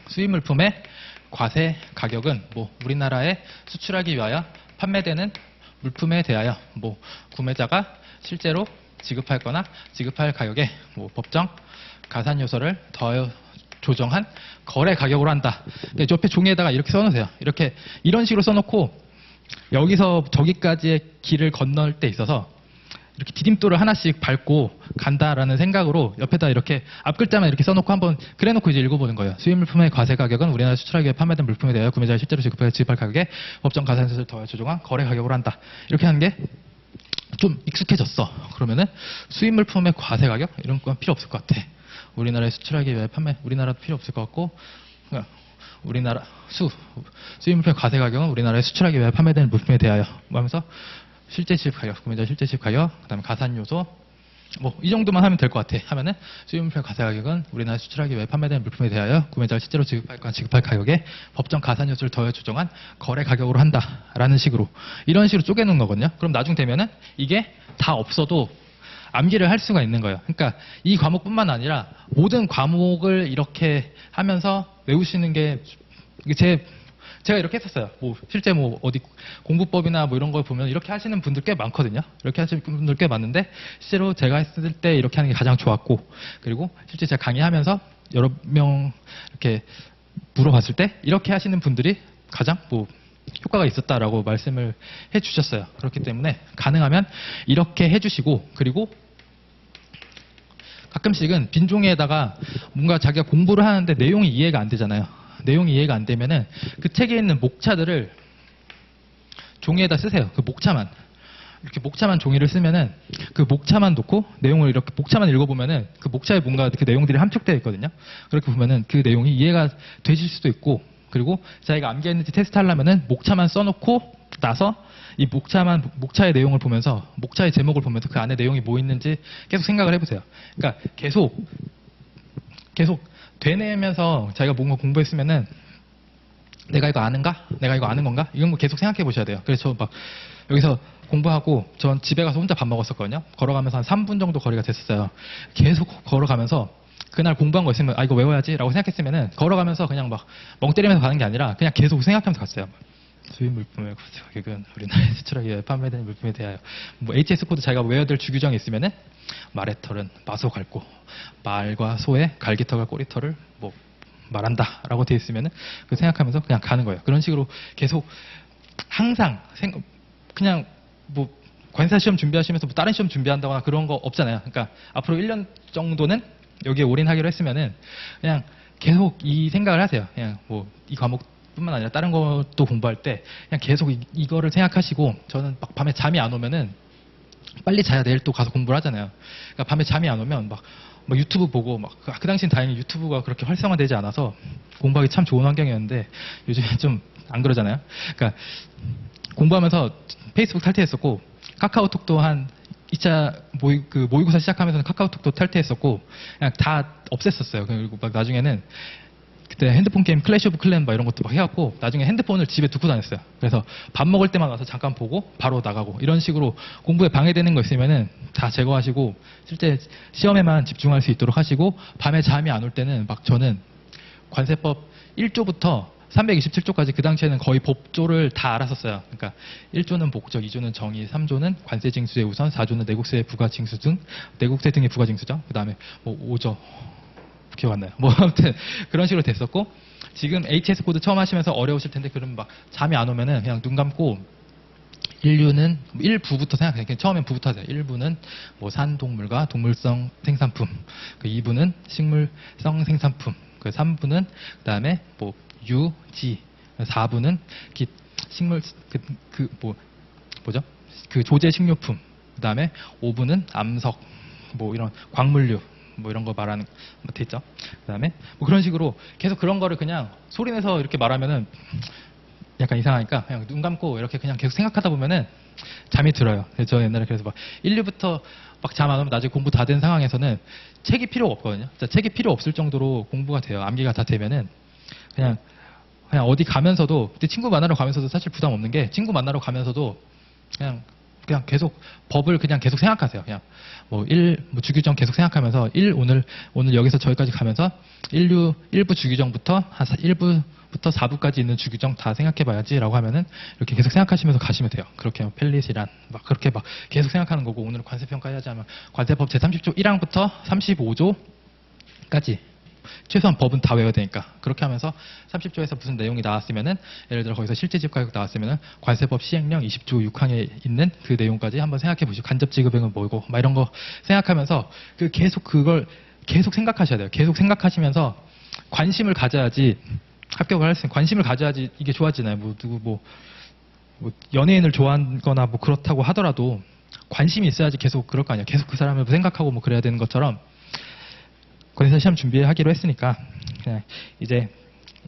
수입물품의 과세 가격은 뭐 우리나라에 수출하기 위하여 판매되는 물품에 대하여 뭐 구매자가 실제로 지급할 거나 지급할 가격에 뭐 법정 가산 요소를 더해 조정한 거래 가격으로 한다. 옆에 종이에다가 이렇게 써놓으세요. 이런 식으로 써놓고 여기서 저기까지의 길을 건널 때 있어서 이렇게 디딤돌을 하나씩 밟고 간다라는 생각으로 옆에다 이렇게 앞글자만 이렇게 써놓고 한번 그래놓고 이제 읽어보는 거예요. 수입물품의 과세 가격은 우리나라 수출하기 위해 판매된 물품에 대하여 구매자가 실제로 지급할 가격에 법정 가산세를 더해 조정한 거래 가격으로 한다. 이렇게 하는 게 좀 익숙해졌어. 그러면은 수입물품의 과세 가격 이런 건 필요 없을 것 같아. 우리나라에 수출하기 위해 우리나라도 필요 없을 것 같고, 우리나라 수입물품의 과세 가격은 우리나라에 수출하기 위해 판매되는 물품에 대하여 하면서 실제 지급 가격, 구매자 실제 지급 가격, 그다음에 가산 요소, 뭐 이 정도만 하면 될 것 같아. 하면은 수입물품의 과세 가격은 우리나라에 수출하기 위해 판매되는 물품에 대하여 구매자가 실제로 지급할 가격에 법정 가산 요소를 더해 조정한 거래 가격으로 한다라는 식으로 이런 식으로 쪼개놓은 거거든요. 그럼 나중 되면은 이게 다 없어도 암기를 할 수가 있는 거예요. 그러니까 이 과목뿐만 아니라 모든 과목을 이렇게 하면서 외우시는 게 제 제가 이렇게 했었어요. 뭐 실제 뭐 어디 공부법이나 뭐 이런 걸 보면 이렇게 하시는 분들 꽤 많거든요. 이렇게 하시는 분들 꽤 많은데 실제로 제가 했을 때 이렇게 하는 게 가장 좋았고, 그리고 실제 제가 강의하면서 여러 명 이렇게 물어봤을 때 이렇게 하시는 분들이 가장 뭐 효과가 있었다라고 말씀을 해주셨어요. 그렇기 때문에 가능하면 이렇게 해주시고, 그리고 가끔씩은 빈 종이에다가 뭔가 자기가 공부를 하는데 내용이 이해가 안 되잖아요. 내용이 이해가 안 되면은 그 책에 있는 목차들을 종이에다 쓰세요. 그 목차만. 이렇게 목차만 종이를 쓰면은 그 목차만 놓고 내용을 이렇게 목차만 읽어보면은 그 목차에 뭔가 그 내용들이 함축되어 있거든요. 그렇게 보면은 그 내용이 이해가 되실 수도 있고, 그리고 자기가 암기했는지 테스트 하려면은 목차만 써놓고 나서 이 목차의 내용을 보면서, 목차의 제목을 보면서 그 안에 내용이 뭐 있는지 계속 생각을 해보세요. 그러니까 계속 되뇌면서 자기가 뭔가 공부했으면은 내가 이거 아는가? 내가 이거 아는 건가? 이런 거 계속 생각해 보셔야 돼요. 그래서 막 여기서 공부하고 전 집에 가서 혼자 밥 먹었었거든요. 걸어가면서 한 3분 정도 거리가 됐었어요. 계속 걸어가면서 그날 공부한 거 있으면 아 이거 외워야지 라고 생각했으면은 걸어가면서 그냥 막 멍 때리면서 가는 게 아니라 그냥 계속 생각하면서 갔어요. 수입 물품의 가격은 우리나라에 수출하기 위해 판매되는 물품에 대하여 뭐 HS 코드 자기가 외워야 될 주규정이 있으면은 말의 털은 마소 갈고 말과 소의 갈기털과 꼬리털을 뭐 말한다 라고 되어 있으면은 그 생각하면서 그냥 가는 거예요. 그런 식으로 계속 항상 그냥 뭐 관사 시험 준비하시면서 뭐 다른 시험 준비한다거나 그런 거 없잖아요. 그러니까 앞으로 1년 정도는 여기에 올인하기로 했으면은 그냥 계속 이 생각을 하세요. 그냥 뭐 이 과목뿐만 아니라 다른 것도 공부할 때 그냥 계속 이거를 생각하시고, 저는 막 밤에 잠이 안 오면은 빨리 자야 내일 또 가서 공부를 하잖아요. 그러니까 밤에 잠이 안 오면 막 유튜브 보고 막 그 당시엔 다행히 유튜브가 그렇게 활성화되지 않아서 공부하기 참 좋은 환경이었는데 요즘에 좀 안 그러잖아요. 그러니까 공부하면서 페이스북 탈퇴했었고, 카카오톡도 한 2차 모의고사 시작하면서는 카카오톡도 탈퇴했었고 그냥 다 없앴었어요. 그리고 막 나중에는 그때 핸드폰 게임 클래시 오브 클랜 막 이런 것도 막 해갖고 나중에 핸드폰을 집에 두고 다녔어요. 그래서 밥 먹을 때만 와서 잠깐 보고 바로 나가고, 이런 식으로 공부에 방해되는 거 있으면은 다 제거하시고 실제 시험에만 집중할 수 있도록 하시고, 밤에 잠이 안 올 때는 막 저는 관세법 1조부터 327조까지 그 당시에는 거의 법조를 다 알았었어요. 그러니까 1조는 목적, 2조는 정의, 3조는 관세징수의 우선, 4조는 내국세 부가징수 등, 내국세 등의 부가징수죠. 그 다음에 뭐 5조 기억 안 나요. 뭐 아무튼 그런 식으로 됐었고, 지금 HS 코드 처음 하시면서 어려우실 텐데 그럼 막 잠이 안 오면은 그냥 눈 감고 1류는 1부부터 생각해요. 그냥 처음엔 부부터 하세요. 1부는 뭐 산동물과 동물성 생산품, 그 2부는 식물성 생산품, 그 3부는 그다음에 뭐 유지, 4부는 식물 뭐죠? 그 조제 식료품, 그다음에 5부는 암석, 뭐 이런 광물류, 뭐 이런 거 말하는 돼 있죠. 그다음에 뭐 그런 식으로 계속 그런 거를 그냥 소리내서 이렇게 말하면은 약간 이상하니까 그냥 눈 감고 이렇게 그냥 계속 생각하다 보면은 잠이 들어요. 저 옛날에 그래서 막 1류부터 막 잠 안 오면 나중에 공부 다 된 상황에서는 책이 필요가 없거든요. 진짜 책이 필요 없을 정도로 공부가 돼요. 암기가 다 되면은 그냥 어디 가면서도, 그때 친구 만나러 가면서도 사실 부담 없는 게, 친구 만나러 가면서도 그냥 계속 법을 그냥 계속 생각하세요. 그냥 뭐 주규정 계속 생각하면서 오늘 여기서 저기까지 가면서 1부 주규정부터 한 1부부터 4부까지 있는 주규정 다 생각해봐야지라고 하면은 이렇게 계속 생각하시면서 가시면 돼요. 그렇게 펠릿이란 막 그렇게 막 계속 생각하는 거고, 오늘 관세평가 해야지 하면 관세법 제30조 1항부터 35조까지 최소한 법은 다 외워야 되니까 그렇게 하면서 30조에서 무슨 내용이 나왔으면은, 예를 들어 거기서 실제 지급가격 나왔으면은 관세법 시행령 20조 6항에 있는 그 내용까지 한번 생각해 보시고, 간접 지급액은 뭐고 막 이런 거 생각하면서 그걸 계속 생각하셔야 돼요. 계속 생각하시면서 관심을 가져야지 합격을 할 수 있는, 관심을 가져야지 이게 좋아지나요. 뭐 누구 뭐 연예인을 좋아하거나 뭐 그렇다고 하더라도 관심이 있어야지 계속 그럴 거 아니에요. 계속 그 사람을 생각하고 뭐 그래야 되는 것처럼 관세사 시험 준비하기로 했으니까 그냥 이제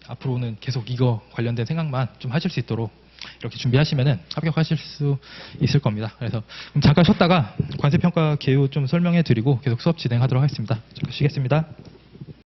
앞으로는 계속 이거 관련된 생각만 좀 하실 수 있도록 이렇게 준비하시면은 합격하실 수 있을 겁니다. 그래서 그럼 잠깐 쉬었다가 관세평가 개요 좀 설명해 드리고 계속 수업 진행하도록 하겠습니다. 잠깐 쉬겠습니다.